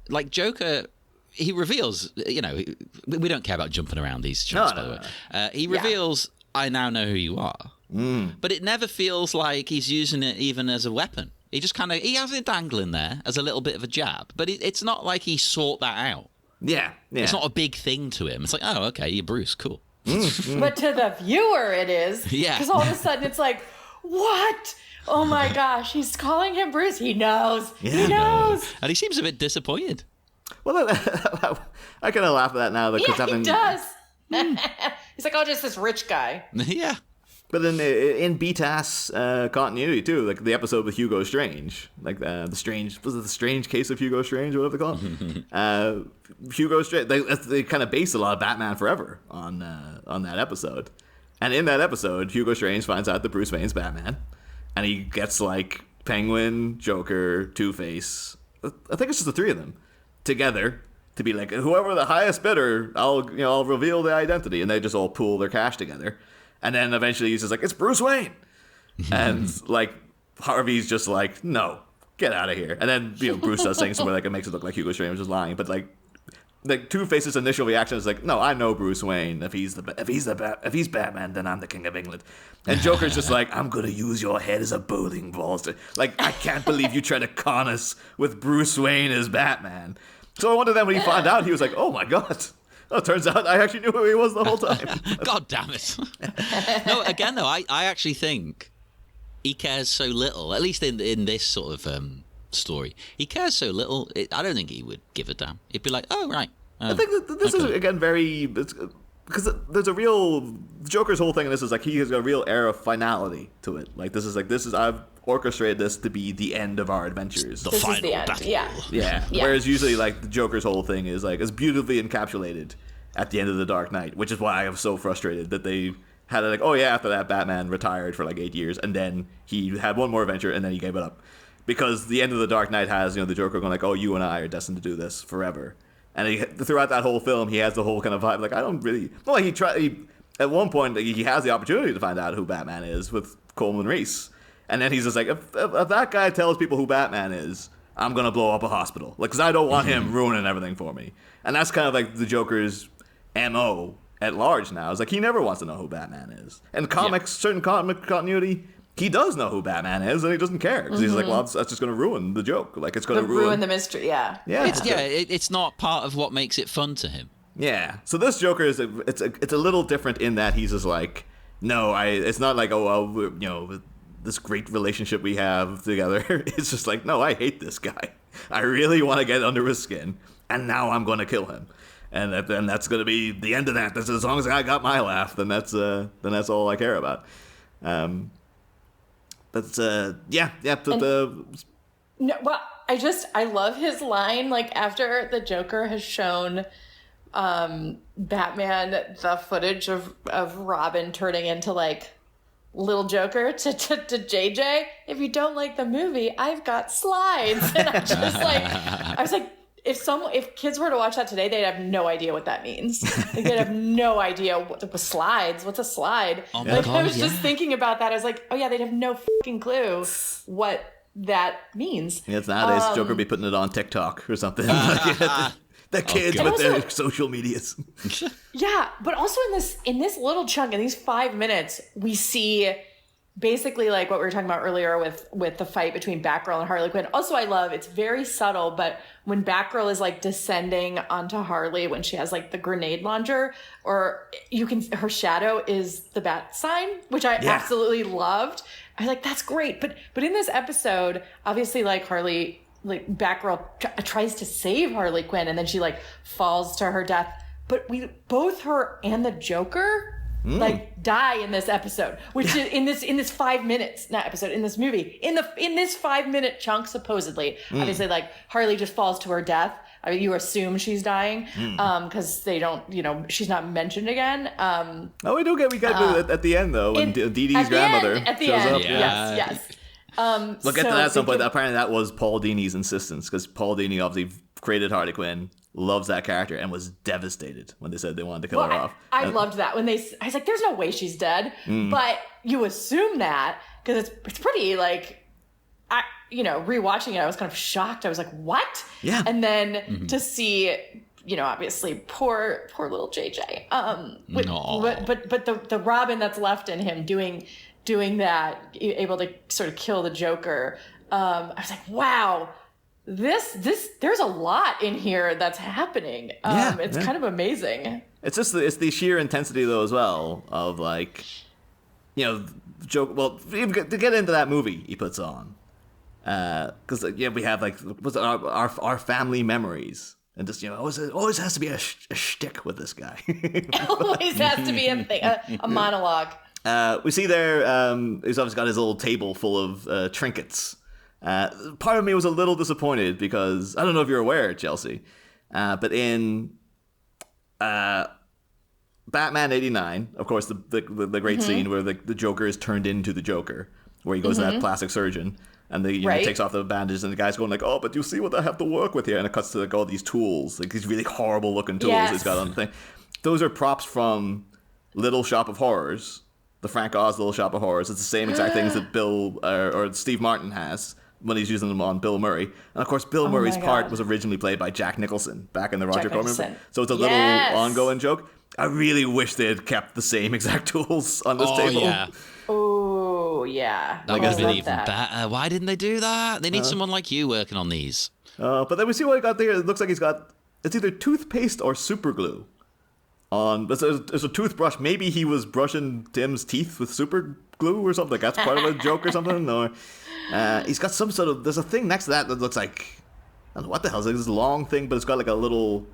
like, Joker... He reveals, you know, we don't care about jumping around these chunks, by the way. He reveals, I now know who you are. But it never feels like he's using it even as a weapon. He just kind of, he has it dangling there as a little bit of a jab. But it's not like he sought that out. Yeah. It's not a big thing to him. It's like, oh, okay, you're Bruce, cool. But to the viewer, it is. Yeah. Because all of a sudden it's like, what? Oh my gosh, he's calling him Bruce. He knows. Yeah. He knows. And he seems a bit disappointed. Well, I kind of laugh at that now. Yeah, he does. He's like, oh, just this rich guy. Yeah. But in BTAS continuity too, like the episode with Hugo Strange, like the strange case of Hugo Strange, or whatever they call it. Hugo Strange, they kind of based a lot of Batman Forever on that episode, and in that episode, Hugo Strange finds out that Bruce Wayne's Batman, and he gets like Penguin, Joker, Two-Face. I think it's just the three of them together to be like, whoever the highest bidder, I'll reveal the identity, and they just all pool their cash together. And then eventually he's just like, it's Bruce Wayne. And like Harvey's just like, no, get out of here. And then Bruce does saying somewhere like it makes it look like Hugo Strange was lying, but like Two-Face's initial reaction is like, no, I know Bruce Wayne. If he's Batman, then I'm the King of England. And Joker's just like, I'm gonna use your head as a bowling ball. Like, I can't believe you try to con us with Bruce Wayne as Batman. So I wonder then when he found out, he was like, oh my god. Oh, it turns out I actually knew who he was the whole time. God damn it. No, again, though, I actually think he cares so little, at least in this sort of story. He cares so little, I don't think he would give a damn. He'd be like, oh, right. I think that this is, again, very... Because there's a real... Joker's whole thing in this is like he has a real air of finality to it. Like, this is I've orchestrated this to be the end of our adventures. The final battle. Yeah. Whereas usually, like, the Joker's whole thing is like, it's beautifully encapsulated at the end of The Dark Knight, which is why I was so frustrated that they had it like, oh yeah, after that, Batman retired for like 8 years, and then he had one more adventure, and then he gave it up. Because the end of The Dark Knight has, the Joker going like, oh, you and I are destined to do this forever. And throughout that whole film, he has the whole kind of vibe, like, I don't really... Well, at one point, he has the opportunity to find out who Batman is with Coleman Reese. And then he's just like, if that guy tells people who Batman is, I'm going to blow up a hospital. Like, because I don't want him ruining everything for me. And that's kind of like the Joker's MO at large now. It's like, he never wants to know who Batman is. And comics, certain comic continuity... He does know who Batman is, and he doesn't care. Because he's like, well, that's just going to ruin the joke. Like, it's going to ruin the mystery, yeah. It's not part of what makes it fun to him. Yeah. So this Joker is it's a little different in that he's just like, no, it's not like, oh, well, this great relationship we have together. It's just like, no, I hate this guy. I really want to get under his skin, and now I'm going to kill him. And that's going to be the end of that. That's, as long as I got my laugh, then that's all I care about. No, well, I love his line, like, after the Joker has shown Batman the footage of Robin turning into, like, little Joker to JJ, if you don't like the movie, I've got slides. And I was like, if kids were to watch that today, they'd have no idea what that means. Like, they'd have no idea what the slides. What's a slide? Oh my God, I was just thinking about that. I was like, oh yeah, they'd have no fucking clue what that means. Yeah, it's nowadays Joker be putting it on TikTok or something. The kids with their social medias. Yeah, but also in this little chunk, in these 5 minutes, we see basically like what we were talking about earlier with the fight between Batgirl and Harley Quinn. Also, I love, it's very subtle, but when Batgirl is like descending onto Harley, when she has like the grenade launcher, or her shadow is the bat sign, which I absolutely loved. I was like, that's great. But in this episode, obviously like Batgirl tries to save Harley Quinn, and then she like falls to her death but both her and the Joker like die in this episode, which is in this 5 minutes, not episode, in this movie, in this 5-minute chunk, supposedly. Obviously, like, Harley just falls to her death. I mean, you assume she's dying because they don't, she's not mentioned again. We get at the end, though, when Dee Dee's grandmother shows up. Yes. We'll get to that at some point. Apparently, that was Paul Dini's insistence, because Paul Dini obviously created Harley Quinn, loves that character, and was devastated when they said they wanted to kill her off. I loved that when I was like, "There's no way she's dead," but you assume that because it's pretty like, rewatching it, I was kind of shocked. I was like, "What?" Yeah, and then to see. Obviously, poor little JJ. But the Robin that's left in him doing that, able to sort of kill the Joker. I was like, wow, there's a lot in here that's happening. It's kind of amazing. It's just it's the sheer intensity though as well of like, Joker. Well, to get into that movie he puts on, because we have like our family memories. And just, always has to be a shtick with this guy. Always has to be a monologue. We see there, he's obviously got his little table full of trinkets. Part of me was a little disappointed because, I don't know if you're aware, Chelsea, but in Batman '89, of course, the great scene where the Joker is turned into the Joker, where he goes to that plastic surgeon. And he takes off the bandages, and the guy's going like, "Oh, but you see what I have to work with here." And it cuts to like all these tools, like these really horrible looking tools he's got on the thing. Those are props from Little Shop of Horrors, the Frank Oz Little Shop of Horrors. It's the same exact things that Bill or Steve Martin has when he's using them on Bill Murray. And of course, Bill Murray's part was originally played by Jack Nicholson back in the Roger Corman. So it's a little ongoing joke. I really wish they had kept the same exact tools on this table. Yeah. Oh, yeah. That would have been even better. Why didn't they do that? They need someone like you working on these. But then we see what he got there. It looks like it's either toothpaste or super glue. There's a toothbrush. Maybe he was brushing Tim's teeth with super glue or something. Like that's part of a joke or something. Or he's got some sort of. There's a thing next to that looks like, I don't know what the hell. It's like this long thing, but it's got like a little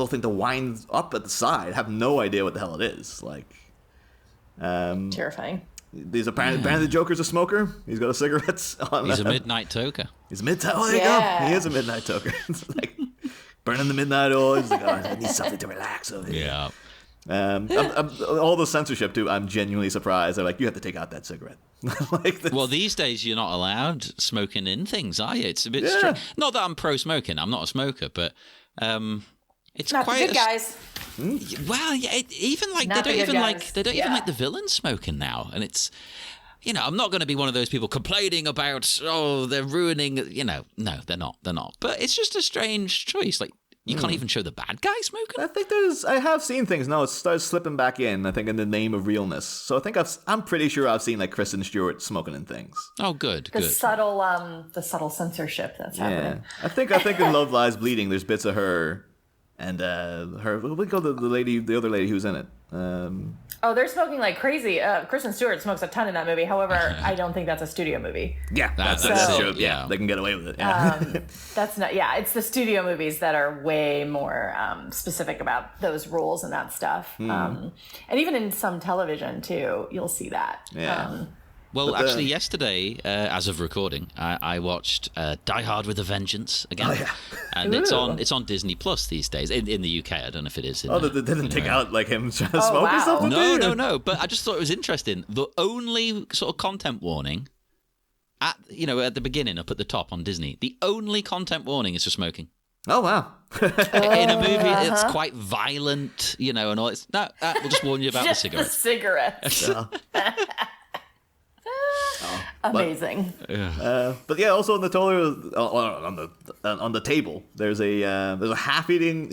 thing to wind up at the side. I have no idea what the hell it is. Like, terrifying. Apparently the Joker's a smoker. He's got a cigarette on. He's a midnight toker. He's a midnight. Oh, there you go. He is a midnight toker. It's like burning the midnight oil. He's like, I need something to relax over here. Yeah. All the censorship too. I'm genuinely surprised. They're like, you have to take out that cigarette. Well, these days you're not allowed smoking in things, are you? It's a bit strange. Not that I'm pro smoking. I'm not a smoker, but it's not quite the good guys. Well, yeah. Even like not they don't even guys. like the villains smoking now, and it's. I'm not going to be one of those people complaining about, they're ruining, no, they're not. But it's just a strange choice. Like, you can't even show the bad guy smoking. I think I have seen things. No, it starts slipping back in, I think, in the name of realness. So I think I'm pretty sure I've seen, like, Kristen Stewart smoking in things. Oh, good. The subtle censorship that's happening. I think in Love Lies Bleeding, there's bits of her and her, what do we call the other lady who's in it? They're smoking like crazy. Kristen Stewart smokes a ton in that movie. However, I don't think that's a studio movie. Yeah, that's true. Yeah, they can get away with it. Yeah. That's not. Yeah, it's the studio movies that are way more specific about those rules and that stuff. And even in some television too, you'll see that. Yeah. Well, actually, yesterday, as of recording, I watched Die Hard with a Vengeance again. Oh, yeah. And it's on Disney Plus these days. In the UK, I don't know if it is. They didn't take out like him trying to smoke or something? No. But I just thought it was interesting. The only sort of content warning at the beginning, up at the top on Disney, the only content warning is for smoking. Oh, wow. In a movie that's quite violent, and all. It's no, we'll just warn you about just the cigarettes. Amazing. But yeah, also on the on the table, there's a half-eaten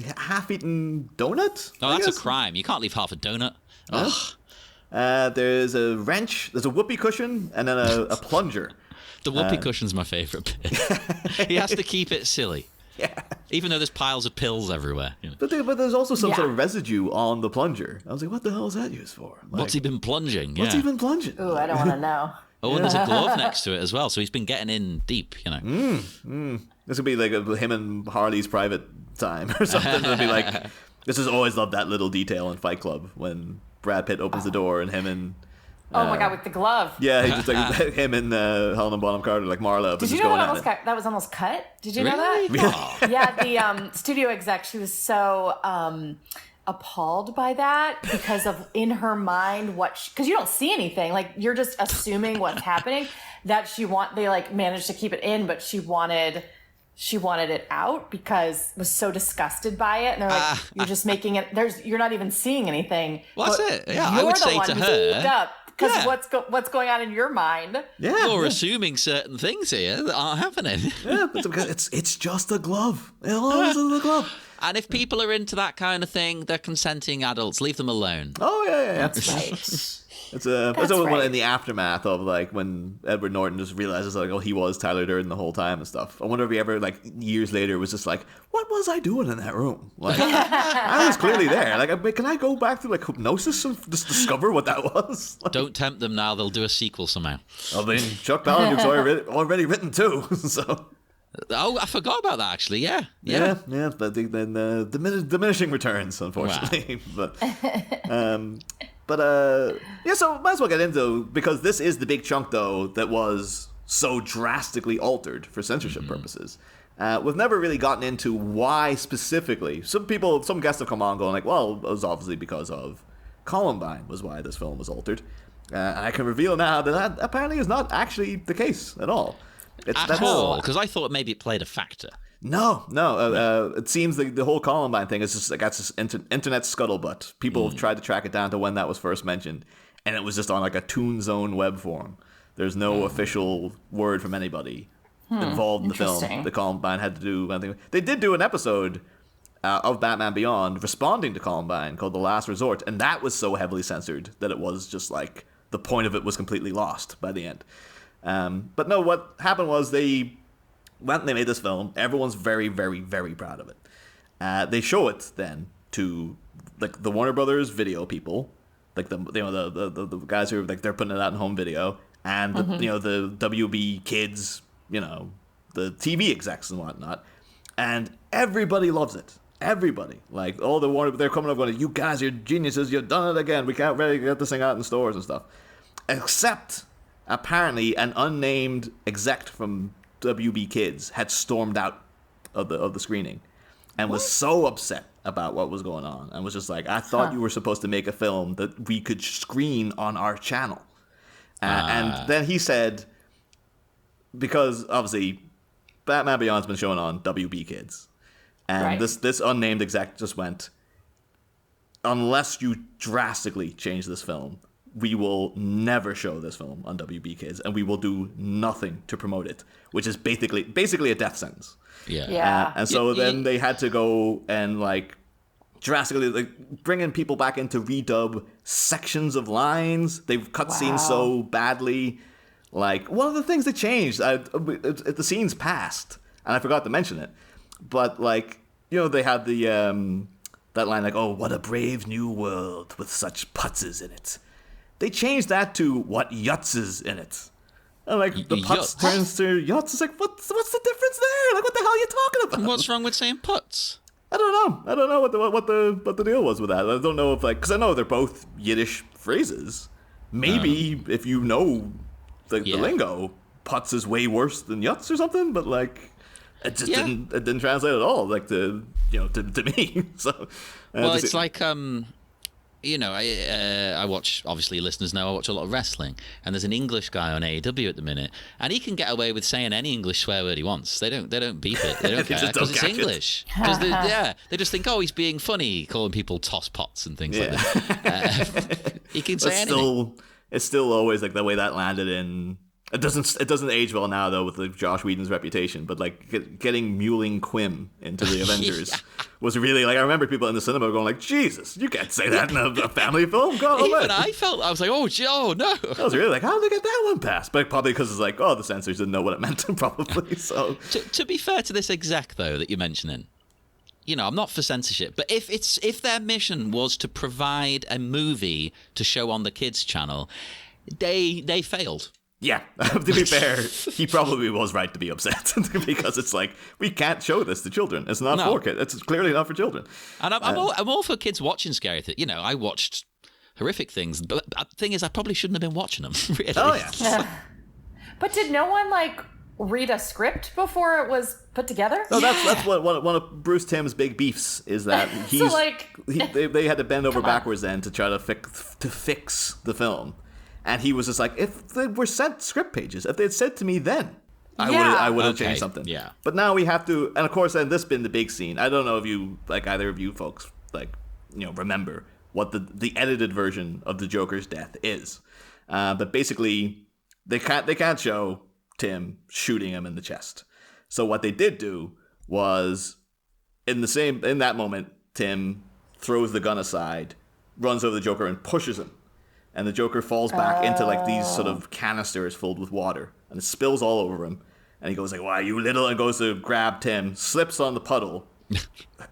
donut. Oh, that's a crime. You can't leave half a donut. There's a wrench. There's a whoopee cushion, and then a plunger. The whoopee cushion's my favorite bit. He has to keep it silly. Yeah. Even though there's piles of pills everywhere. But there's also some sort of residue on the plunger. I was like, what the hell is that used for? Like, what's he been plunging? What's he been plunging? Ooh, I don't want to know. And there's a glove next to it as well, so he's been getting in deep, This would be like him and Harley's private time or something. It'd be like, This has always loved that little detail in Fight Club when Brad Pitt opens the door and him and Oh my god, with the glove. yeah, he just like him and Helena Bonham Carter like Marla. Did you know that was almost cut? Did you know that? Really? Yeah, the studio exec, she was so appalled by that because of in her mind because you don't see anything, like you're just assuming what's happening. That they like managed to keep it in, but she wanted it out because was so disgusted by it, and they're like, "You're just making it. You're not even seeing anything." Well, that's it. Yeah, I would say to her, because what's going on in your mind? Yeah, you're assuming certain things here that aren't happening. Yeah, it's just a glove. It always is a glove. And if people are into that kind of thing, they're consenting adults. Leave them alone. Oh yeah. That's right. It's always in the aftermath of like when Edward Norton just realizes like, oh, he was Tyler Durden the whole time and stuff. I wonder if he ever like years later was just like, what was I doing in that room? Like I was clearly there. Like, can I go back to like hypnosis and just discover what that was? Like, don't tempt them now. They'll do a sequel somehow. I mean, Chuck Palahniuk's already written too. So. Oh, I forgot about that actually. Yeah. But then diminishing returns, unfortunately. Wow. So might as well get into, because this is the big chunk though that was so drastically altered for censorship purposes. We've never really gotten into why specifically. Some guests have come on going like, well, it was obviously because of Columbine was why this film was altered. And I can reveal now that apparently is not actually the case at all. At all, because I thought maybe it played a factor. No. It seems the whole Columbine thing is just like that's just internet scuttlebutt. People have tried to track it down to when that was first mentioned, and it was just on like a Toon Zone web forum. There's no official word from anybody involved in the film. The Columbine had to do anything. They did do an episode of Batman Beyond responding to Columbine called The Last Resort, and that was so heavily censored that it was just like the point of it was completely lost by the end. But no, what happened was they went and they made this film. Everyone's very, very, very proud of it. They show it then to like the Warner Brothers video people, like the guys who are like they're putting it out in home video, and the WB kids, the TV execs and whatnot, and everybody loves it. Everybody, like all the Warner, they're coming up going, "You guys are geniuses! You've done it again. We can't really get this thing out in stores and stuff," except. Apparently, an unnamed exec from WB Kids had stormed out of the screening and was so upset about what was going on and was just like, I thought you were supposed to make a film that we could screen on our channel. And then he said, because obviously Batman Beyond's been shown on WB Kids. And this unnamed exec just went, unless you drastically change this film, we will never show this film on WB Kids, and we will do nothing to promote it, which is basically a death sentence. Yeah. And so then they had to go and like drastically like bringing people back in to redub sections of lines. They've cut scenes so badly. Like one of the things that changed, the scenes passed, and I forgot to mention it, but like they had the that line like, "Oh, what a brave new world with such putzes in it." They changed that to "what yutzes in it," and like the putz turns to yutz. It's like what's the difference there? Like what the hell are you talking about? What's wrong with saying putz? I don't know what the deal was with that. I don't know if like because I know they're both Yiddish phrases. Maybe if you know the lingo, putz is way worse than yutz or something. But like it just didn't translate at all. Like to me. So well, it's like I watch, obviously listeners know I watch a lot of wrestling, and there's an English guy on AEW at the minute, and he can get away with saying any English swear word he wants. They don't beep it. They don't care because it's English. Because they just think, oh, he's being funny, calling people toss pots and things like that. He can say anything. It's still always like the way that landed in. It doesn't age well now though with like Josh Whedon's reputation, but like getting Mewling Quim into the Avengers was really like I remember people in the cinema going like, Jesus, you can't say that in a family film. Even I was like, oh no. I was really like, how did they get that one passed? But probably because it's like, the censors didn't know what it meant probably. So to be fair to this exec though that you're mentioning, I'm not for censorship, but if their mission was to provide a movie to show on the kids channel, they failed. Yeah, to be fair, he probably was right to be upset because it's like, we can't show this to children. It's not for kids. It's clearly not for children. And I'm all for kids watching scary things. You know, I watched horrific things, but the thing is, I probably shouldn't have been watching them. Really. Oh yeah. But did no one read a script before it was put together? No, that's what one of Bruce Timm's big beefs is that he's they had to bend over backwards then to try to fix the film. And he was just like, if they were sent script pages, if they had said to me then, I would have changed something. Yeah. But now we have to, and of course, and this has been the big scene. I don't know if you, either of you folks, remember what the edited version of the Joker's death is. But basically, they can't show Tim shooting him in the chest. So what they did do was, in that moment, Tim throws the gun aside, runs over the Joker, and pushes him. And the Joker falls back into these sort of canisters filled with water, and it spills all over him. And he goes like, "Why, you little," and goes to grab Tim, slips on the puddle,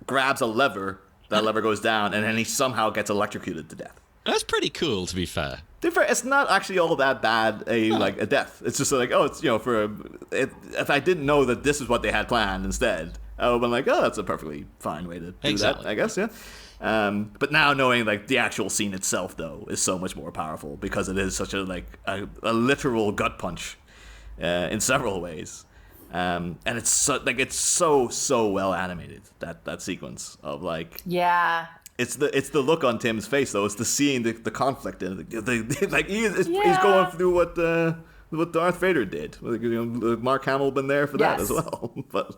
grabs a lever, that lever goes down, and then he somehow gets electrocuted to death. That's pretty cool, to be fair. It's not actually all that bad a death. It's just if I didn't know that this is what they had planned instead, I would have been like, oh, that's a perfectly fine way to do that, I guess, yeah. But now knowing the actual scene itself though is so much more powerful because it is such a literal gut punch in several ways, and it's so well animated, that sequence of yeah. It's the look on Tim's face though. It's the seeing the conflict and he's going through what Darth Vader did. Mark Hamill been there for that as well, but.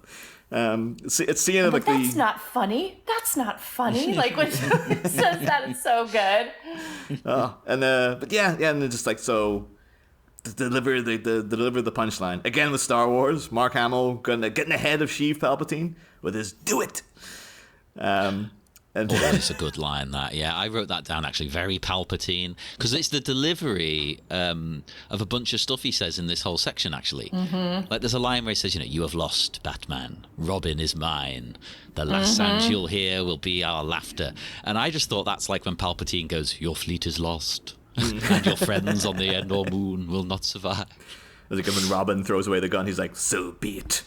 It's seeing but that's not funny. That's not funny. When she says that, it's so good. And then just so deliver the punchline again with Star Wars. Mark Hamill getting ahead of Sheev Palpatine with his "do it." It's a good line, that. Yeah, I wrote that down, actually. Very Palpatine. Because it's the delivery of a bunch of stuff he says in this whole section, actually. Mm-hmm. There's a line where he says, "You have lost, Batman. Robin is mine. The last sound you'll hear will be our laughter." And I just thought that's like when Palpatine goes, "Your fleet is lost. And your friends on the Endor moon will not survive." When Robin throws away the gun, he's like, "So be it.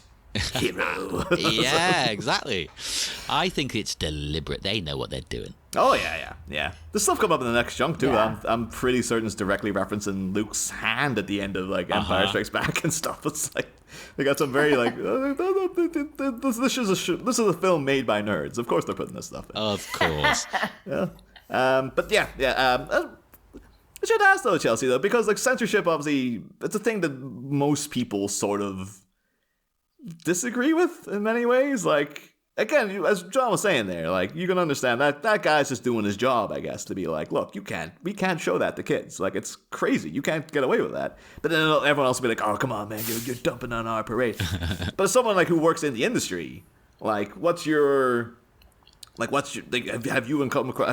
Hero." Yeah, exactly. I think it's deliberate. They know what they're doing. Oh yeah. There's stuff coming up in the next chunk too. Yeah. I'm pretty certain it's directly referencing Luke's hand at the end of Empire Strikes Back and stuff. It's they got some very this is a film made by nerds. Of course they're putting this stuff in. Of course. Yeah. But yeah. I should ask though, Chelsea, though, because censorship obviously it's a thing that most people sort of disagree with in many ways. Again, as John was saying there, you can understand that guy's just doing his job, I guess, to be look, we can't show that to kids. It's crazy. You can't get away with that. But then everyone else will be like, "Oh, come on, man, you're dumping on our parade." But as someone who works in the industry, have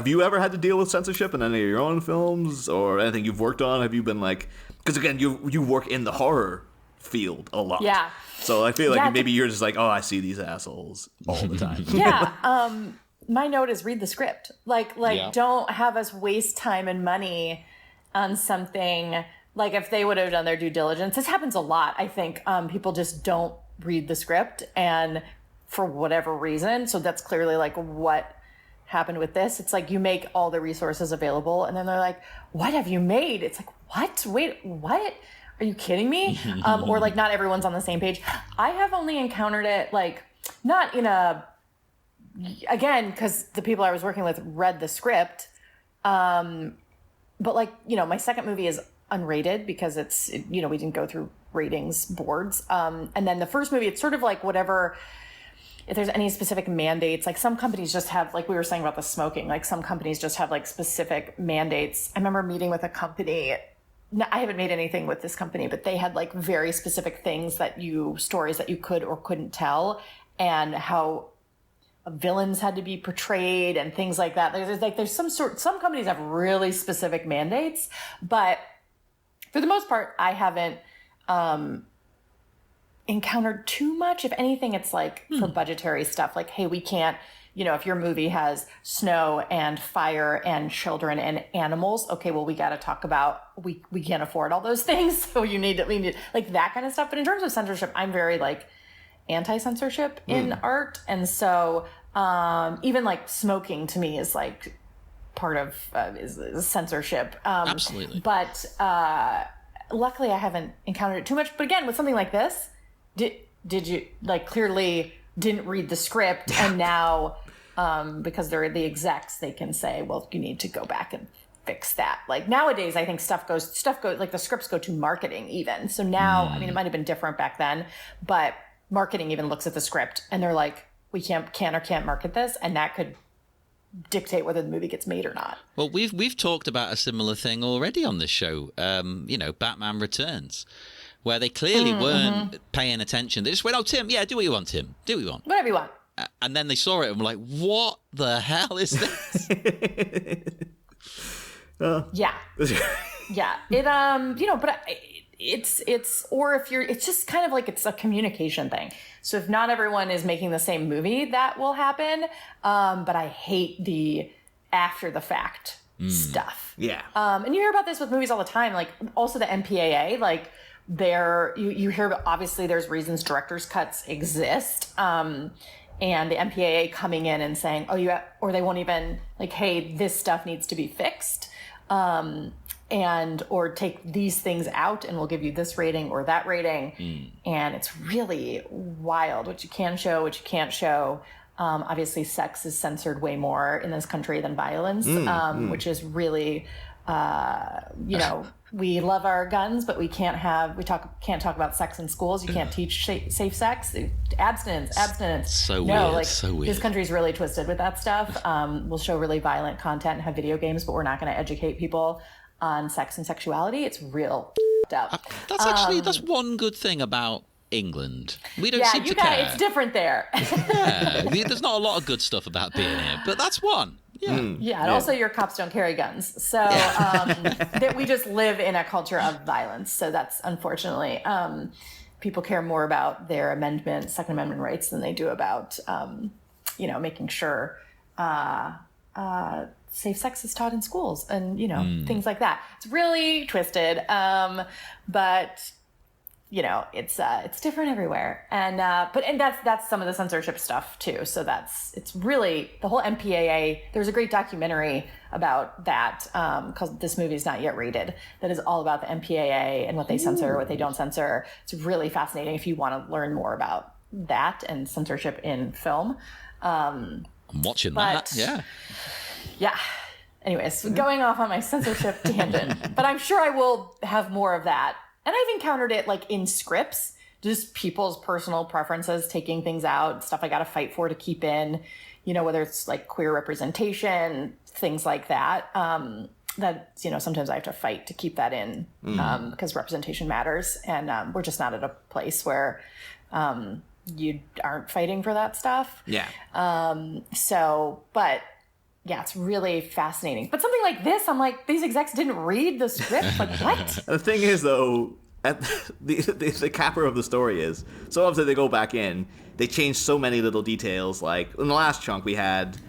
you ever had to deal with censorship in any of your own films or anything you've worked on? Have you been because again, you work in the horror field a lot. Yeah. So I feel maybe you're just oh, I see these assholes all the time. Yeah. My note is read the script. Yeah. Don't have us waste time and money on something. If they would have done their due diligence, this happens a lot. I think people just don't read the script, and for whatever reason. So that's clearly what happened with this. It's you make all the resources available, and then they're like, "What have you made?" It's what? Wait, what? Are you kidding me? Or not everyone's on the same page. I have only encountered it not in again, because the people I was working with read the script. But my second movie is unrated because we didn't go through ratings boards. And then the first movie, it's sort of whatever, if there's any specific mandates, some companies just have, we were saying about the smoking, some companies just have specific mandates. I remember meeting with a company. I haven't made anything with this company, but they had very specific stories that you could or couldn't tell, and how villains had to be portrayed and things like that. There's some companies have really specific mandates, but for the most part, I haven't encountered too much. If anything, it's for budgetary stuff. Hey, we can't if your movie has snow and fire and children and animals, okay, well, we got to talk about, we can't afford all those things. So we need like that kind of stuff. But in terms of censorship, I'm very like anti-censorship in art. And so even like smoking to me is like part of is censorship. Absolutely. But luckily I haven't encountered it too much. But again, with something like this, did you like clearly didn't read the script and now because they're the execs, they can say, well, you need to go back and fix that. Like nowadays, I think stuff goes like the scripts go to marketing even. So now, I mean, it might have been different back then, but marketing even looks at the script and they're like, we can or can't market this. And that could dictate whether the movie gets made or not. Well, we've talked about a similar thing already on this show. Batman Returns, where they clearly weren't paying attention. They just went, "Oh, Tim, yeah, do what you want, Tim. Do what you want. Whatever you want." And then they saw it and were like, "What the hell is this?" Yeah. Yeah. It but it's just kind of like it's a communication thing. So if not everyone is making the same movie, that will happen. But I hate the after the fact stuff. Yeah. And you hear about this with movies all the time, like also the MPAA, like you hear, obviously there's reasons director's cuts exist. And the MPAA coming in and saying, or they won't even like, hey, this stuff needs to be fixed. Or take these things out and we'll give you this rating or that rating. And it's really wild what you can show, what you can't show. Obviously sex is censored way more in this country than violence, which is really, we love our guns, but we can't talk about sex in schools. You can't teach safe sex. Abstinence. So weird. This country's really twisted with that stuff. We'll show really violent content and have video games, but we're not going to educate people on sex and sexuality. It's real up. That's one good thing about England. We don't seem to care. It's different there. There's not a lot of good stuff about being here, but that's one. And also your cops don't carry guns. So that we just live in a culture of violence. So that's unfortunately, people care more about their Second Amendment rights than they do about, making sure safe sex is taught in schools and, things like that. It's really twisted. But it's different everywhere. And that's some of the censorship stuff too. So it's really the whole MPAA. There's a great documentary about that called This Movie's Not Yet Rated. That is all about the MPAA and what they censor, what they don't censor. It's really fascinating if you want to learn more about that and censorship in film. I'm watching that. Yeah. Yeah. Anyways, going off on my censorship tangent, but I'm sure I will have more of that. And I've encountered it like in scripts, just people's personal preferences, taking things out, stuff I got to fight for to keep in, whether it's like queer representation, things like that. That, sometimes I have to fight to keep that in because representation matters. And we're just not at a place where you aren't fighting for that stuff. Yeah. Yeah, it's really fascinating. But something like this, I'm like, these execs didn't read the script. Like, what? The thing is, though, the capper of the story is, so obviously they go back in, they change so many little details. Like, in the last chunk, we had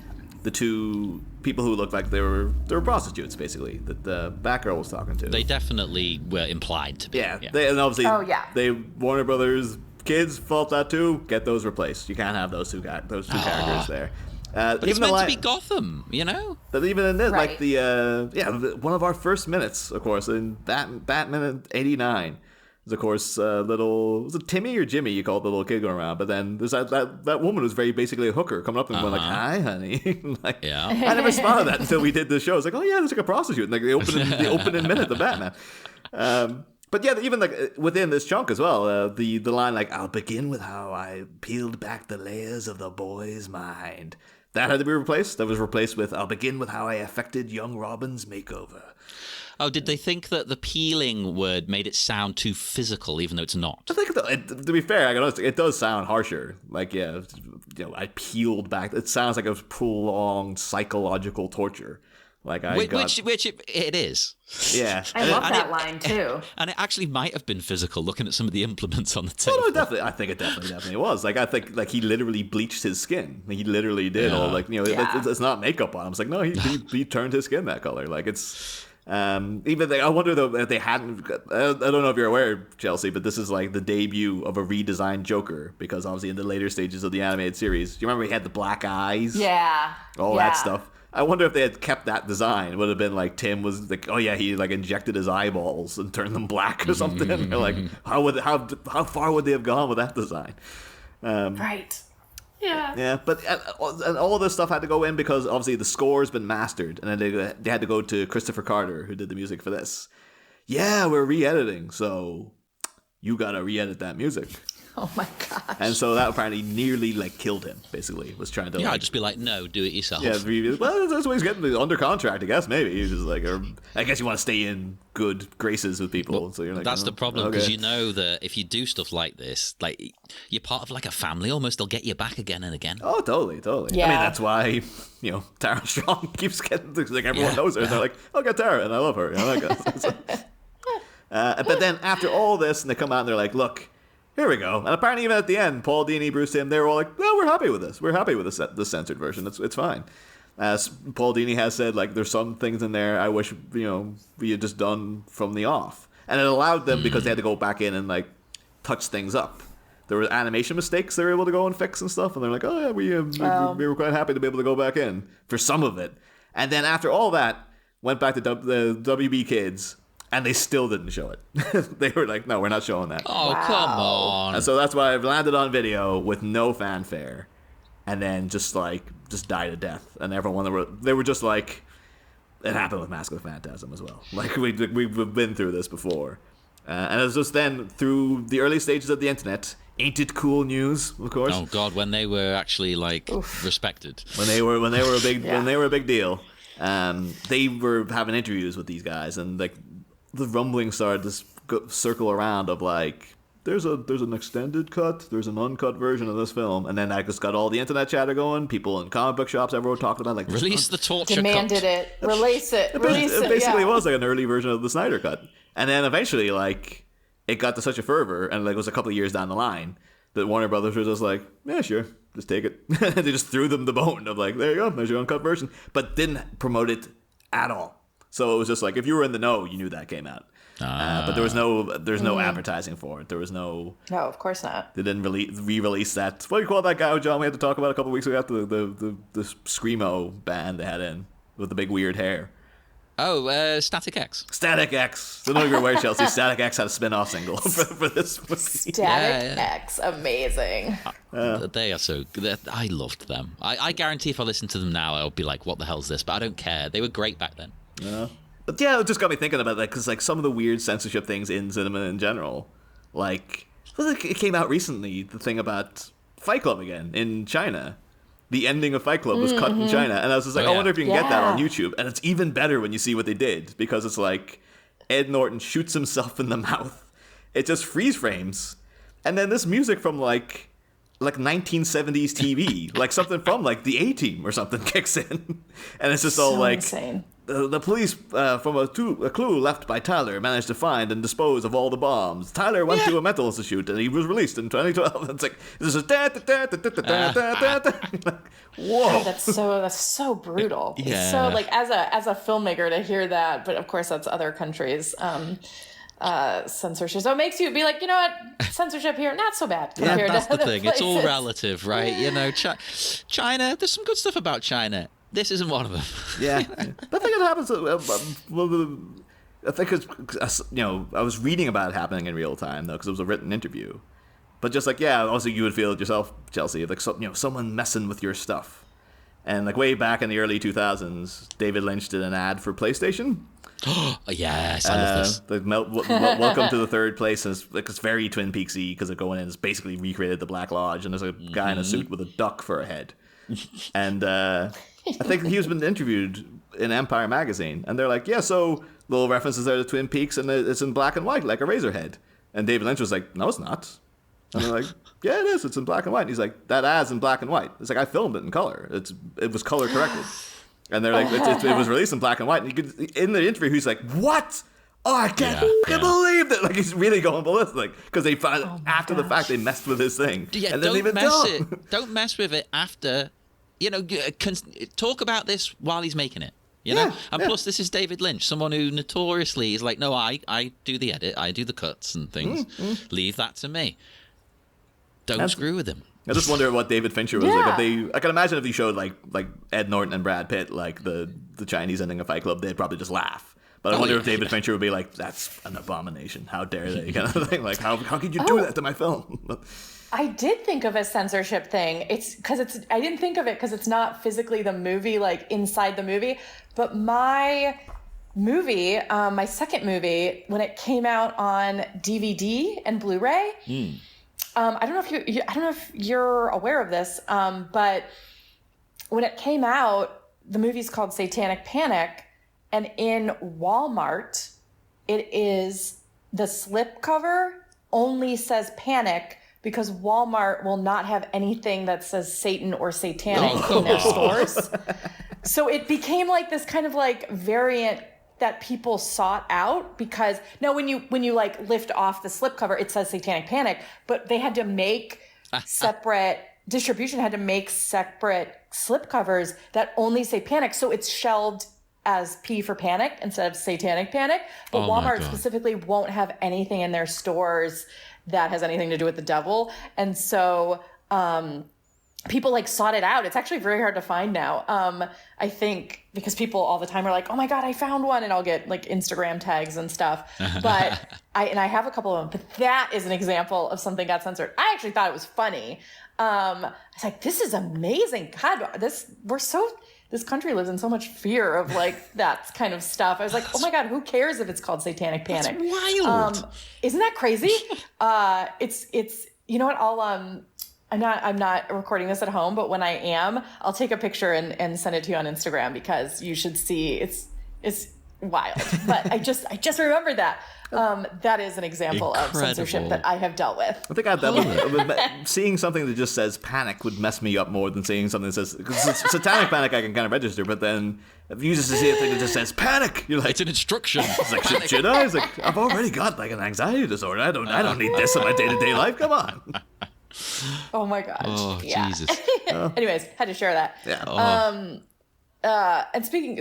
the two people who looked like they were prostitutes, basically, that the Batgirl was talking to. They definitely were implied to be. Yeah. And obviously, they Warner Brothers kids fault that too. Get those replaced. You can't have those two characters there. But it's meant to be Gotham, But even in this, right. like one of our first minutes, of course, in Batman '89, is of course was it Timmy or Jimmy? You called the little kid going around, but then there's that woman who's very basically a hooker coming up and going like, "Hi, honey." Like, yeah. I never spotted that until we did the show. It's like, oh yeah, there's like a prostitute. And like the opening minute of Batman. But yeah, even like within this chunk as well, the line like, "I'll begin with how I peeled back the layers of the boy's mind." That had to be replaced. That was replaced with, "I'll begin with how I affected young Robin's makeover." Oh, did they think that the peeling word made it sound too physical, even though it's not? I think, to be fair, it does sound harsher. Like, I peeled back. It sounds like a prolonged psychological torture. Like which it is. Yeah, I love that line too. And it actually might have been physical, looking at some of the implements on the Oh, table. no, definitely. I think it definitely was. Like, I think like he literally bleached his skin. He literally did all like, you know, it's not makeup on him. It's like, no, he turned his skin that color. Like, it's even I wonder though if they hadn't. I don't know if you're aware, Chelsea, but this is like the debut of a redesigned Joker, because obviously in the later stages of the animated series, do you remember he had the black eyes? Yeah. All that stuff. I wonder if they had kept that design. It would have been like Tim was like, oh yeah, he like injected his eyeballs and turned them black or something. Or like, how far would they have gone with that design? Right. Yeah. Yeah, but and all this stuff had to go in because obviously the score's been mastered, and then they had to go to Christopher Carter, who did the music for this. Yeah, we're re-editing, so you gotta re-edit that music. Oh my gosh. And so that apparently nearly like killed him. Basically, was trying to. Yeah, like, I'd just be like, no, do it yourself. yeah, well, that's what he's getting under contract, I guess. Maybe he's just like, or I guess you want to stay in good graces with people. Well, so you're like, that's the problem, because okay. you know that if you do stuff like this, like you're part of like a family almost. They'll get you back again and again. Oh, totally. Yeah. I mean, that's why Tara Strong keeps getting like everyone knows her. They're like, I'll get Tara, and I love her. But then after all this, and they come out and they're like, look. Here we go. And apparently even at the end, Paul Dini, Bruce Timm, they were all like, no, we're happy with this. We're happy with the censored version. It's fine. As Paul Dini has said, like, there's some things in there I wish, we had just done from the off. And it allowed them, because they had to go back in and, like, touch things up. There were animation mistakes they were able to go and fix and stuff. And they're like, oh, yeah, we were quite happy to be able to go back in for some of it. And then after all that, went back to the WB Kids. And they still didn't show it. They were like, no, we're not showing that. Oh, come on. And so that's why I've landed on video with no fanfare. And then just died a death. And everyone, they were just like, it happened with Mask of the Phantasm as well. Like, we've been through this before. And it was just then, through the early stages of the internet, ain't it cool news, of course. Oh, God, when they were actually, like, respected. When they were a big when they were a big deal. They were having interviews with these guys, and like the rumbling started to circle around of like, there's an extended cut, there's an uncut version of this film, and then I just got all the internet chatter going. People in comic book shops, everyone talking about like, release the torture demanded cut. it, release it. It basically was like an early version of the Snyder cut, and then eventually like it got to such a fervor, and like it was a couple of years down the line that Warner Brothers was just like, yeah, sure, just take it. They just threw them the bone of like, there you go, there's your uncut version, but didn't promote it at all. So it was just like, if you were in the know, you knew that came out. But there's no advertising for it. There was no. No, of course not. They didn't re-release that. What do you call that guy, John? We had to talk about a couple of weeks ago. The screamo band they had in with the big weird hair. Oh, Static X. Static X. I don't know if you're aware, Chelsea. Static X had a spin-off single for this movie. Static X, amazing. They are so good. I loved them. I guarantee if I listened to them now, I'll be like, what the hell's this? But I don't care. They were great back then. Yeah. But yeah, it just got me thinking about that, because like some of the weird censorship things in cinema in general, like it came out recently, the thing about Fight Club again in China. The ending of Fight Club was cut in China, and I was just like, I wonder if you can get that on YouTube. And it's even better when you see what they did, because it's like Ed Norton shoots himself in the mouth. It just freeze frames, and then this music from like 1970s TV, like something from like the A-Team or something kicks in, and it's just all like insane. The police, from a clue left by Tyler, managed to find and dispose of all the bombs. Tyler went to a mental institute, and he was released in 2012. It's like, this is whoa. That's so brutal. Yeah. It's so like as a filmmaker to hear that, but of course that's other countries. Censorship. So it makes you be like, you know what? Censorship here, not so bad compared Yeah, that's to the other thing. It's all places. relative, right? You know, China, there's some good stuff about China. This isn't one of them. Yeah. But I think it happens. I think it's, I was reading about it happening in real time, though, because it was a written interview. But just like, yeah, also you would feel it yourself, Chelsea, like, someone messing with your stuff. And like way back in the early 2000s, David Lynch did an ad for PlayStation. Yes, I love this. Welcome to the third place. And it's very Twin Peaksy, because they're going in. It's basically recreated the Black Lodge, and there's a guy in a suit with a duck for a head. And I think he was been interviewed in Empire magazine, and they're like, yeah, so little references there to Twin Peaks, and it's in black and white, like a Razorhead. And David Lynch was like, no, it's not. And they're like, yeah, it is. It's in black and white. And he's like, that ad's in black and white. It's like, I filmed it in color. It was color corrected. And they're like, it was released in black and white. And you could, in the interview, he's like, what? Oh, I can't believe that. Like, he's really going ballistic. Because they found, after the fact, they messed with his thing. Yeah, and don't mess with it after, talk about this while he's making it. And plus, this is David Lynch, someone who notoriously is like, no, I do the edit, I do the cuts and things. Leave that to me. Don't screw with him. I just wonder what David Fincher was like. I can imagine if he showed like Ed Norton and Brad Pitt like the Chinese ending of Fight Club, they'd probably just laugh. But I wonder if David Fincher would be like, "That's an abomination. How dare they?" kind of thing. Like, how could you do that to my film? I did think of a censorship thing. I didn't think of it because it's not physically the movie, like inside the movie. But my movie, my second movie, when it came out on DVD and Blu-ray. I don't know if you're aware of this, but when it came out, the movie's called Satanic Panic, and in Walmart, it is the slipcover only says Panic because Walmart will not have anything that says Satan or Satanic in their stores. So it became like this kind of like variant that people sought out because now when you like lift off the slipcover, it says Satanic Panic, but they had to make separate distribution had to make separate slipcovers that only say Panic. So it's shelved as P for Panic instead of Satanic Panic. But Walmart specifically won't have anything in their stores that has anything to do with the devil. And so people like sought it out. It's actually very hard to find now. I think because people all the time are like, oh my God, I found one. And I'll get like Instagram tags and stuff. But I have a couple of them, but that is an example of something got censored. I actually thought it was funny. I was like, this is amazing. God, this country lives in so much fear of like that kind of stuff. I was like, oh my God, who cares if it's called Satanic Panic? That's wild. Isn't that crazy? It's you know what? I'm not recording this at home, but when I am, I'll take a picture and send it to you on Instagram because you should see it's wild. But I just remembered that. That is an example of censorship that I have dealt with. I think I have that with seeing something that just says Panic would mess me up more than seeing something that says, because Satanic Panic I can kind of register, but then if you just see a thing that just says Panic, you're like, it's an instruction. It's like, should I? It's like, I've already got like an anxiety disorder. I don't need this in my day-to-day life. Come on. Oh my gosh. Oh, yeah. Jesus. Anyways, had to share that. Yeah. And speaking,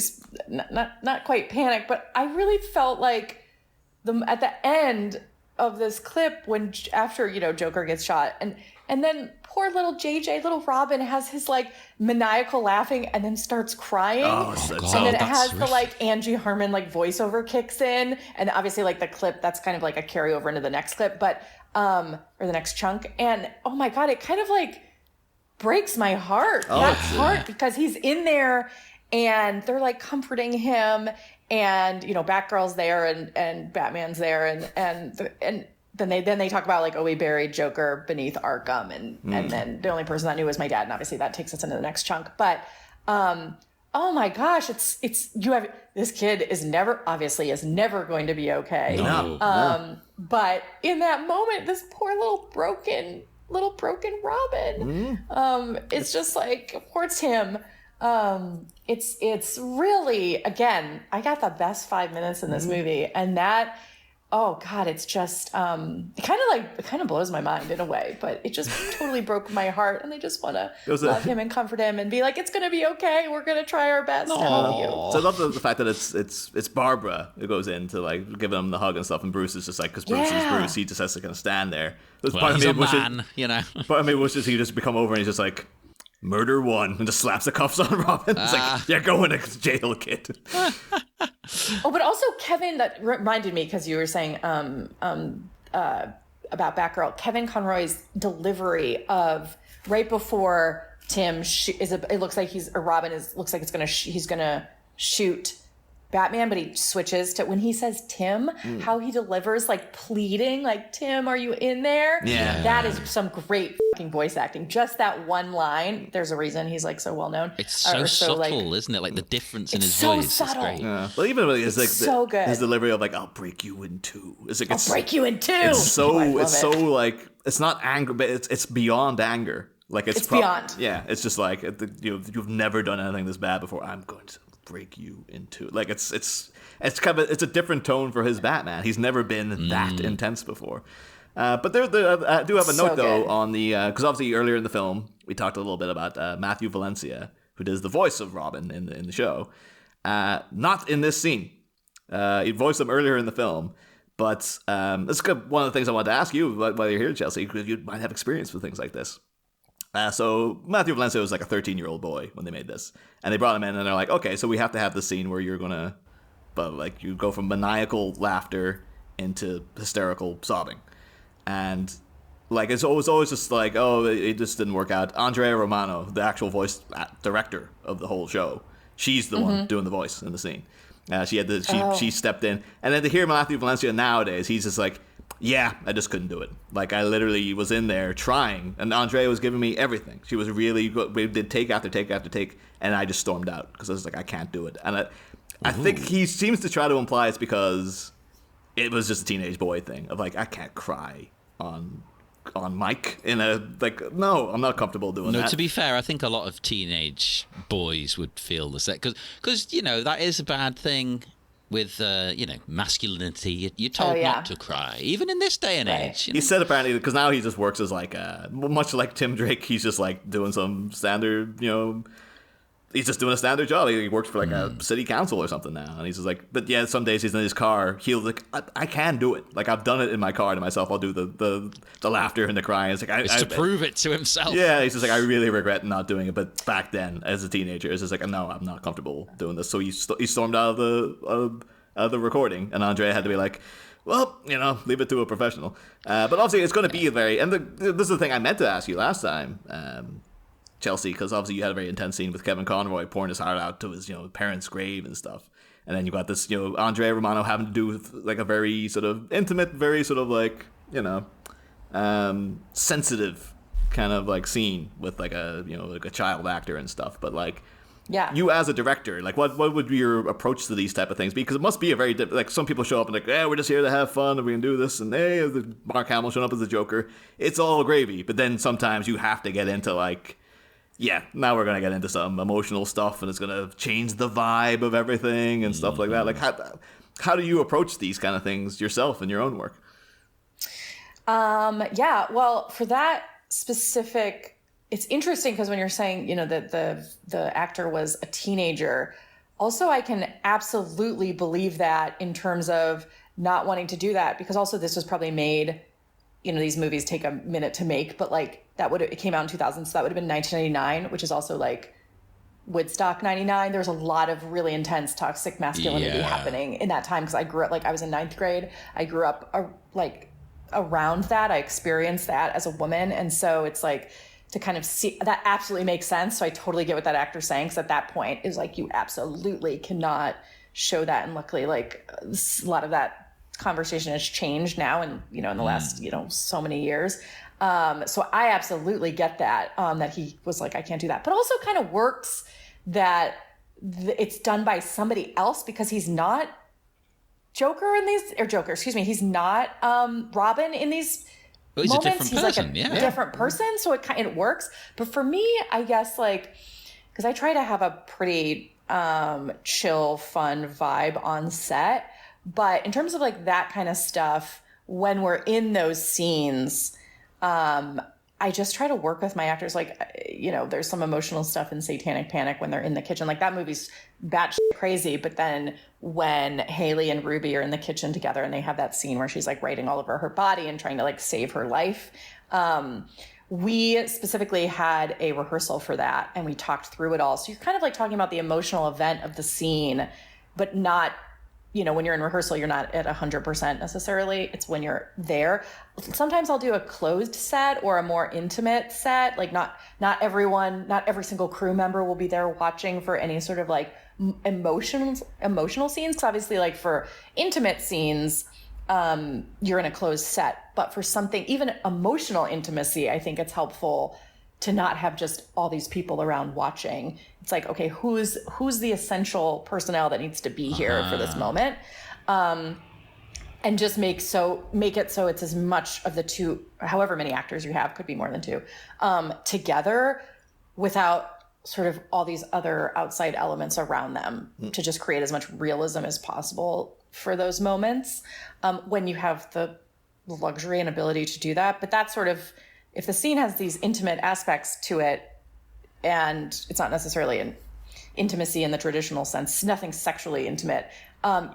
not quite Panic, but I really felt like at the end of this clip when after Joker gets shot and then poor little little Robin has his like maniacal laughing and then starts crying. Oh, and then it has the like Angie Harmon like voiceover kicks in, and obviously like the clip that's kind of like a carryover into the next clip, but or the next chunk. And oh my God, it kind of like breaks my heart. Because he's in there and they're like comforting him, and Batgirl's there and Batman's there, and then they talk about like, oh, we buried Joker beneath Arkham, and then the only person that knew was my dad, and obviously that takes us into the next chunk. But oh my gosh, this kid is never going to be okay. No. But in that moment, this poor little broken Robin, it's just like, poor Tim. It's really, again, I got the best 5 minutes in this movie, and that, oh God, it's just, it kind of blows my mind in a way, but it just totally broke my heart, and I just want to love him and comfort him and be like, it's going to be okay. We're going to try our best to help you. So I love the fact that it's Barbara who goes in to like give him the hug and stuff, and Bruce is just like, because Bruce is Bruce, he just has to kind of stand there. He's a man, Part of me wishes he just become over and he's just like, murder one, and just slaps the cuffs on Robin. It's like, yeah, go into jail, kid. Oh, but also Kevin, that reminded me, because you were saying about Batgirl, Kevin Conroy's delivery of right before Tim it looks like he's gonna shoot Batman, but he switches to when he says Tim, how he delivers like pleading, like, Tim, are you in there? Yeah. That is some great fucking voice acting. Just that one line. There's a reason he's like so well known. It's so subtle, like, isn't it? Like the difference in his voice. Subtle. It's great. Yeah. Well, even when it's like so good. His delivery of like, I'll break you in two. It's like, I'll break you in two. It's so like, it's not anger, but it's beyond anger. Like it's beyond. Yeah, it's just like you've never done anything this bad before. I'm going to break you into like it's kind of it's a different tone for his Batman. He's never been that intense before. But there, I do have a note though on the because obviously earlier in the film we talked a little bit about Matthew Valencia, who does the voice of Robin in the show. Not in this scene. He voiced him earlier in the film. But that's one of the things I wanted to ask you while you're here, Chelsea, because you might have experience with things like this. So Matthew Valencia was like a 13-year-old boy when they made this. And they brought him in and they're like, okay, so we have to have the scene where you're going to, like, you go from maniacal laughter into hysterical sobbing. And, like, it was always just like, oh, it just didn't work out. Andrea Romano, the actual voice director of the whole show, she's the one doing the voice in the scene. She stepped in. And then to hear Matthew Valencia nowadays, he's just like, yeah, I just couldn't do it. Like, I literally was in there trying, and Andrea was giving me everything. She was really good. We did take after take after take, and I just stormed out because I was like, I can't do it. And I think he seems to try to imply it's because it was just a teenage boy thing of like, I can't cry on mic in a like. No, I'm not comfortable doing that. No, to be fair, I think a lot of teenage boys would feel the same because that is a bad thing. With masculinity, you're told not to cry, even in this day and age. He said apparently because now he just works as like much like Tim Drake. He's just like doing some standard, he's just doing a standard job. He works for like a city council or something now, and he's just like, but yeah, some days he's in his car. He'll like, I can do it. Like I've done it in my car to myself. I'll do the laughter and the crying. It's like to prove it to himself. Yeah, he's just like, I really regret not doing it. But back then, as a teenager, it's just like, no, I'm not comfortable doing this. So he stormed out of the recording, and Andrea had to be like, well, leave it to a professional. But obviously, it's going to be this is the thing I meant to ask you last time. Chelsea, because obviously you had a very intense scene with Kevin Conroy pouring his heart out to his parents' grave and stuff, and then you got this Andrea Romano having to do with like a very sort of intimate, very sort of like sensitive kind of like scene with like a like a child actor and stuff, but like you as a director, like what would be your approach to these type of things? Because it must be a very like some people show up and like, yeah, we're just here to have fun and we can do this, and hey, Mark Hamill showing up as the Joker, it's all gravy. But then sometimes you have to get into like, now we're gonna get into some emotional stuff and it's gonna change the vibe of everything and stuff like that. Like how do you approach these kind of things yourself in your own work? Well, for that specific, it's interesting because when you're saying, that the actor was a teenager, also I can absolutely believe that in terms of not wanting to do that, because also this was probably made, these movies take a minute to make, but like it came out in 2000, so that would have been 1999, which is also like Woodstock 99. There was a lot of really intense toxic masculinity happening in that time, because I grew up, like I was in 9th grade. I grew up around that. I experienced that as a woman. And so it's like to kind of see that absolutely makes sense. So I totally get what that actor's saying. Because at that point is like, you absolutely cannot show that. And luckily, like a lot of that conversation has changed now and, in the last, so many years. So I absolutely get that, that he was like, I can't do that, but also kind of works that it's done by somebody else, because he's not he's not Robin in these he's moments. A different he's person, like a different person, so it works. But for me, I guess like, because I try to have a pretty chill, fun vibe on set, but in terms of like that kind of stuff, when we're in those scenes, I just try to work with my actors. Like, there's some emotional stuff in Satanic Panic when they're in the kitchen. Like that movie's batshit crazy. But then when Haley and Ruby are in the kitchen together and they have that scene where she's like writing all over her body and trying to like save her life. We specifically had a rehearsal for that and we talked through it all. So you're kind of like talking about the emotional event of the scene, but not, when you're in rehearsal, you're not at 100% necessarily. It's when you're there. Sometimes I'll do a closed set or a more intimate set. Like not every single crew member will be there watching for any sort of like emotional scenes. 'Cause obviously like for intimate scenes, you're in a closed set, but for something, even emotional intimacy, I think it's helpful to not have just all these people around watching. It's like, okay, who's the essential personnel that needs to be here for this moment? And and just make it so it's as much of the two, however many actors you have, could be more than two, together, without sort of all these other outside elements around them, to just create as much realism as possible for those moments, when you have the luxury and ability to do that. But that's sort of, if the scene has these intimate aspects to it, and it's not necessarily an intimacy in the traditional sense, nothing sexually intimate,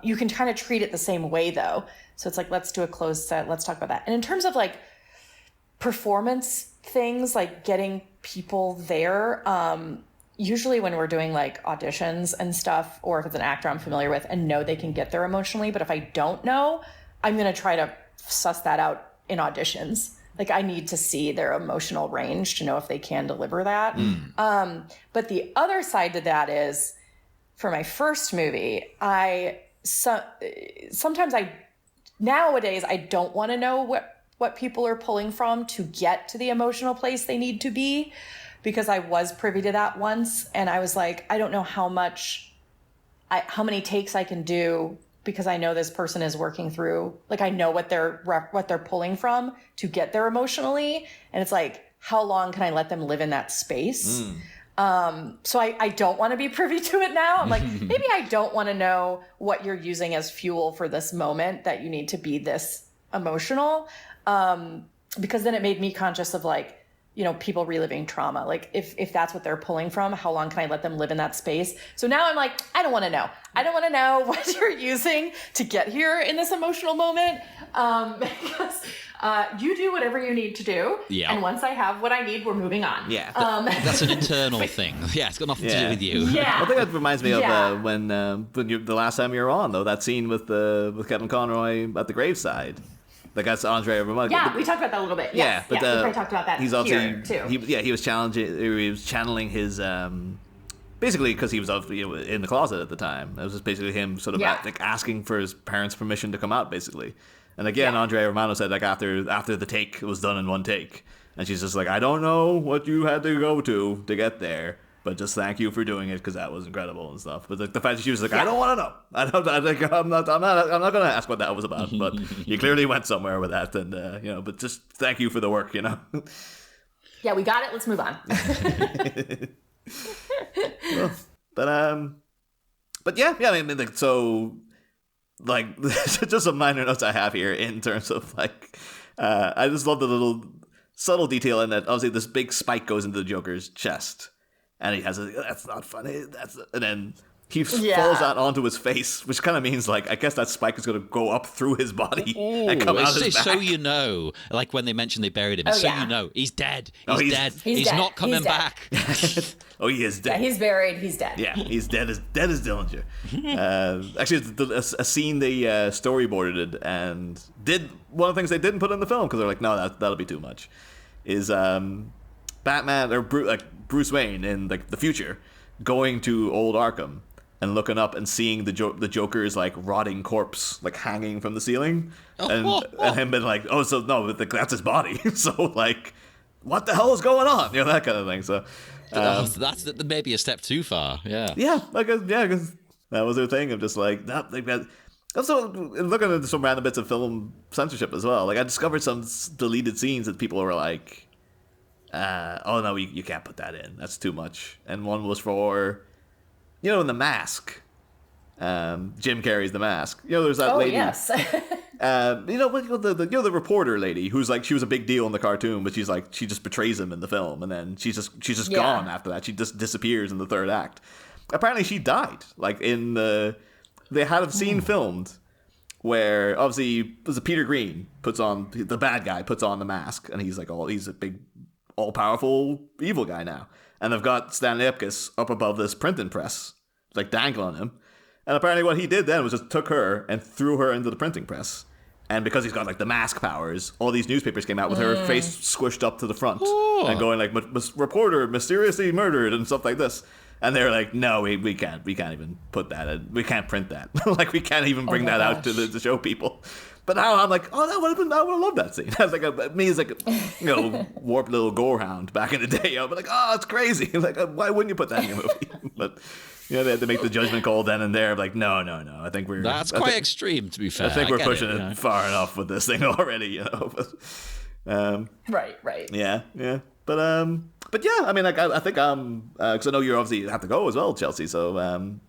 you can kind of treat it the same way though. So it's like, let's do a closed set, let's talk about that. And in terms of like performance things, like getting people there, usually when we're doing like auditions and stuff, or if it's an actor I'm familiar with and know they can get there emotionally, but if I don't know, I'm going to try to suss that out in auditions. Like, I need to see their emotional range to know if they can deliver that. But the other side to that is, for my first movie, nowadays I don't want to know what people are pulling from to get to the emotional place they need to be, because I was privy to that once, and I was like, I don't know how many takes I can do, because I know this person is working through, like, I know what they're pulling from to get there emotionally, and it's like, how long can I let them live in that space? So I don't want to be privy to it now. I'm like, maybe I don't want to know what you're using as fuel for this moment that you need to be this emotional, because then it made me conscious of, like, you know, people reliving trauma. Like, if that's what they're pulling from, how long can I let them live in that space? So now I'm like, I don't want to know. I don't want to know what you're using to get here in this emotional moment, because you do whatever you need to do. Yeah. And once I have what I need, we're moving on. Yeah. That's an internal thing. Yeah, it's got nothing to do with you. Yeah. I think that reminds me of when the last time you were on, though, that scene with Kevin Conroy at the graveside. Like, that's Andre Romano. Yeah, we talked about that a little bit. Yes. Yeah, but we talked about that he's here too. He was channeling his basically, because he was in the closet at the time. It was just basically him sort of like asking for his parents' permission to come out, basically. And again, Andre Romano said, like, after the take was done in one take, and she's just like, I don't know what you had to go to get there, but just thank you for doing it, because that was incredible and stuff. But the fact that she was like, I don't want to know. I'm not going to ask what that was about. But you clearly went somewhere with that, and But just thank you for the work, Yeah, we got it. Let's move on. But yeah. I mean, like, so, like, just some minor notes I have here in terms of, like, I just love the little subtle detail in that. Obviously, this big spike goes into the Joker's chest. And he has that's not funny. And then he falls out onto his face, which kind of means, like, I guess that spike is going to go up through his body and come out his back. So you know, like when they mentioned they buried him, you know, he's dead. He's dead. He's dead. Not coming back. Oh, he is dead. Yeah, he's buried. He's dead. Yeah, he's dead as Dillinger. Actually, a scene they storyboarded and did one of the things they didn't put in the film, because they're like, no, that'll be too much, is Batman or Bruce Wayne in, like, the future going to old Arkham and looking up and seeing the Joker's, like, rotting corpse, like, hanging from the ceiling, and him being like, oh, so no, that's his body. So, like, what the hell is going on? That kind of thing. So that's maybe a step too far. Yeah. Yeah, because that was their thing of just like that. Like that. Also, looking at some random bits of film censorship as well. Like, I discovered some deleted scenes that people were like, oh no, you can't put that in. That's too much. And one was for, in The Mask. Jim Carrey's The Mask. There's that lady. Oh, yes. The reporter lady who's like, she was a big deal in the cartoon, but she's like, she just betrays him in the film, and then she's just gone after that. She just disappears in the third act. Apparently, she died. Like, they had a scene filmed where obviously there's a Peter Green the bad guy puts on the mask, and he's like, he's a big, all-powerful evil guy now. And they've got Stanley Ipkiss up above this printing press, like dangling him. And apparently what he did then was just took her and threw her into the printing press. And because he's got, like, the mask powers, all these newspapers came out with her face squished up to the front and going like, reporter mysteriously murdered and stuff like this. And they're like, no, we can't even put that in. We can't print that. Like, we can't even bring that out to show people. But now I'm like, I would have loved that scene. I was like, me as like, warped little gorehound back in the day. I'd be like, oh, it's crazy. Like, why wouldn't you put that in your movie? But they had to make the judgment call then and there. Like, no. I think That's quite extreme, to be fair. I think we're pushing it it far enough with this thing already, Right. Yeah. But yeah, I mean, like, I think because I know you obviously have to go as well, Chelsea. So I'm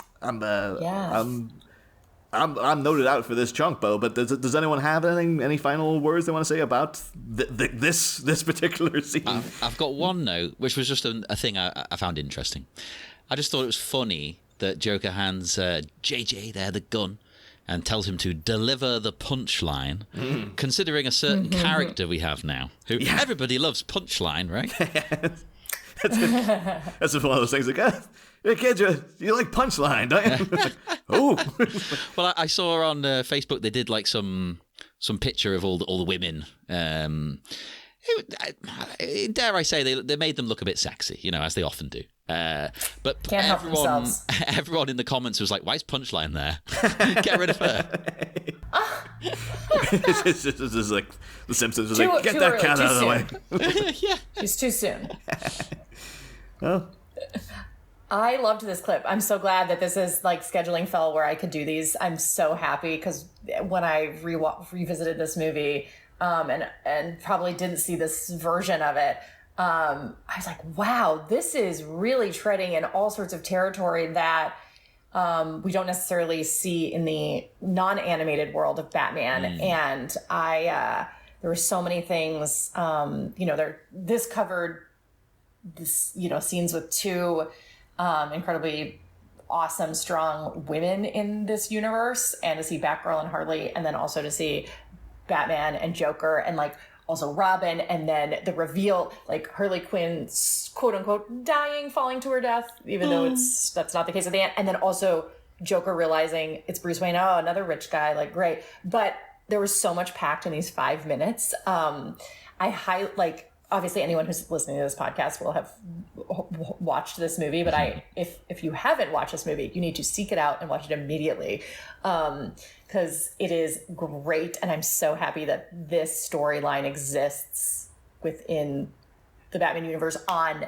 noted out for this chunk, Bo. But does anyone have any final words they want to say about this particular scene? I've got one note, which was just a thing I found interesting. I just thought it was funny that Joker hands JJ there the gun and tells him to deliver the punchline, considering a certain character we have now, who everybody loves punchline, right? That's just one of those things. Like, hey, kid, you like punchline, don't you? Like, oh. Well, I saw on Facebook they did like some picture of all the women. Dare I say they made them look a bit sexy, as they often do. But Can't help themselves. Everyone in the comments was like, "Why is punchline there? Get rid of her." It's just like the Simpsons was like, "Get that cat out of the way." Yeah, it's too soon. Well, I loved this clip. I'm so glad that this is like scheduling fell where I could do these. I'm so happy because when I revisited this movie and probably didn't see this version of it, I was like, wow, this is really treading in all sorts of territory that we don't necessarily see in the non-animated world of Batman. And there were so many things, this covered this, scenes with two incredibly awesome, strong women in this universe, and to see Batgirl and Harley, and then also to see Batman and Joker, and like also Robin, and then the reveal, like Harley Quinn's quote unquote dying, falling to her death, even though that's not the case at the end, and then also Joker realizing it's Bruce Wayne, oh, another rich guy, like great. But there was so much packed in these 5 minutes. Obviously anyone who's listening to this podcast will have watched this movie, but if you haven't watched this movie, you need to seek it out and watch it immediately, because it is great. And I'm so happy that this storyline exists within the Batman universe on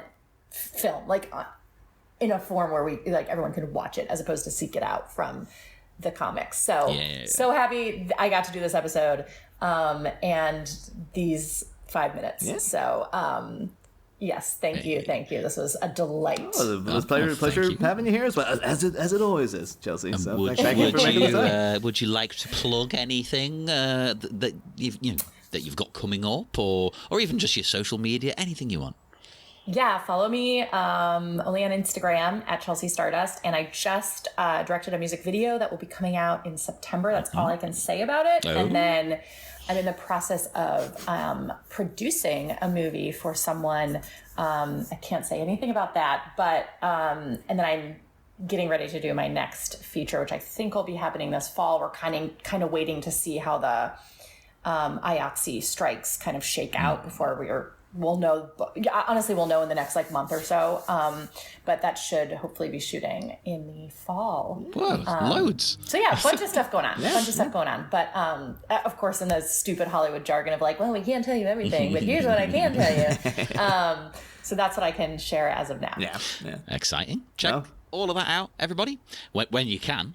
film, like in a form where everyone can watch it as opposed to seek it out from the comics. So, so happy I got to do this episode, and these 5 minutes. Yeah. So, yes, thank you. This was a delight. Oh, it was pleasure having you here as well, as it always is, Chelsea. So thank you for making the time. Would you like to plug anything that you've got coming up, or even just your social media, anything you want? Yeah, follow me only on Instagram at Chelsea Stardust, and I just directed a music video that will be coming out in September. That's all I can say about it. Oh. And then I'm in the process of producing a movie for someone. I can't say anything about that, but and then I'm getting ready to do my next feature, which I think will be happening this fall. We're kind of waiting to see how the IOXI strikes kind of shake out before we'll know. Honestly, we'll know in the next month or so. But that should hopefully be shooting in the fall. Whoa, loads. So yeah, a bunch of stuff going on. But of course, in the stupid Hollywood jargon of well, we can't tell you everything, but here's what I can tell you. So that's what I can share as of now. Yeah. Exciting. Check all of that out, everybody, when you can.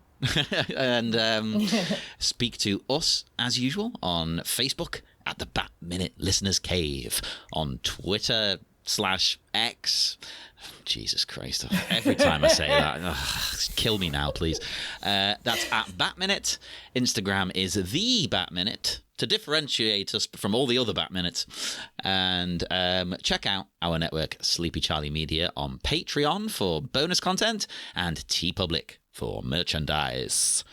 And speak to us as usual on Facebook at the Bat Minute Listeners Cave, on Twitter /X. Jesus Christ, every time I say that, kill me now, please. That's at Bat Minute. Instagram is the Bat Minute, to differentiate us from all the other Bat Minutes. And check out our network, Sleepy Charlie Media, on Patreon for bonus content, and TeePublic for merchandise.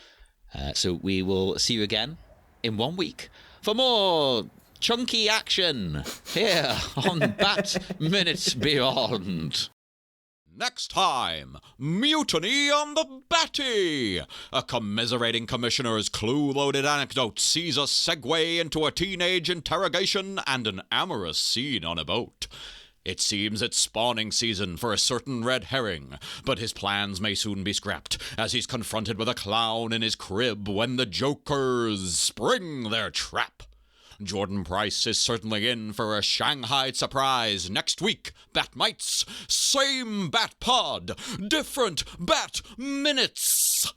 So we will see you again in 1 week for more chunky action here on Bat Minutes Beyond. Next time, Mutiny on the Batty! A commiserating commissioner's clue-loaded anecdote sees us segue into a teenage interrogation and an amorous scene on a boat. It seems it's spawning season for a certain red herring, but his plans may soon be scrapped as he's confronted with a clown in his crib when the Jokers spring their trap. Jordan Price is certainly in for a Shanghai surprise next week. Batmites, same Bat Pod, different Bat Minutes.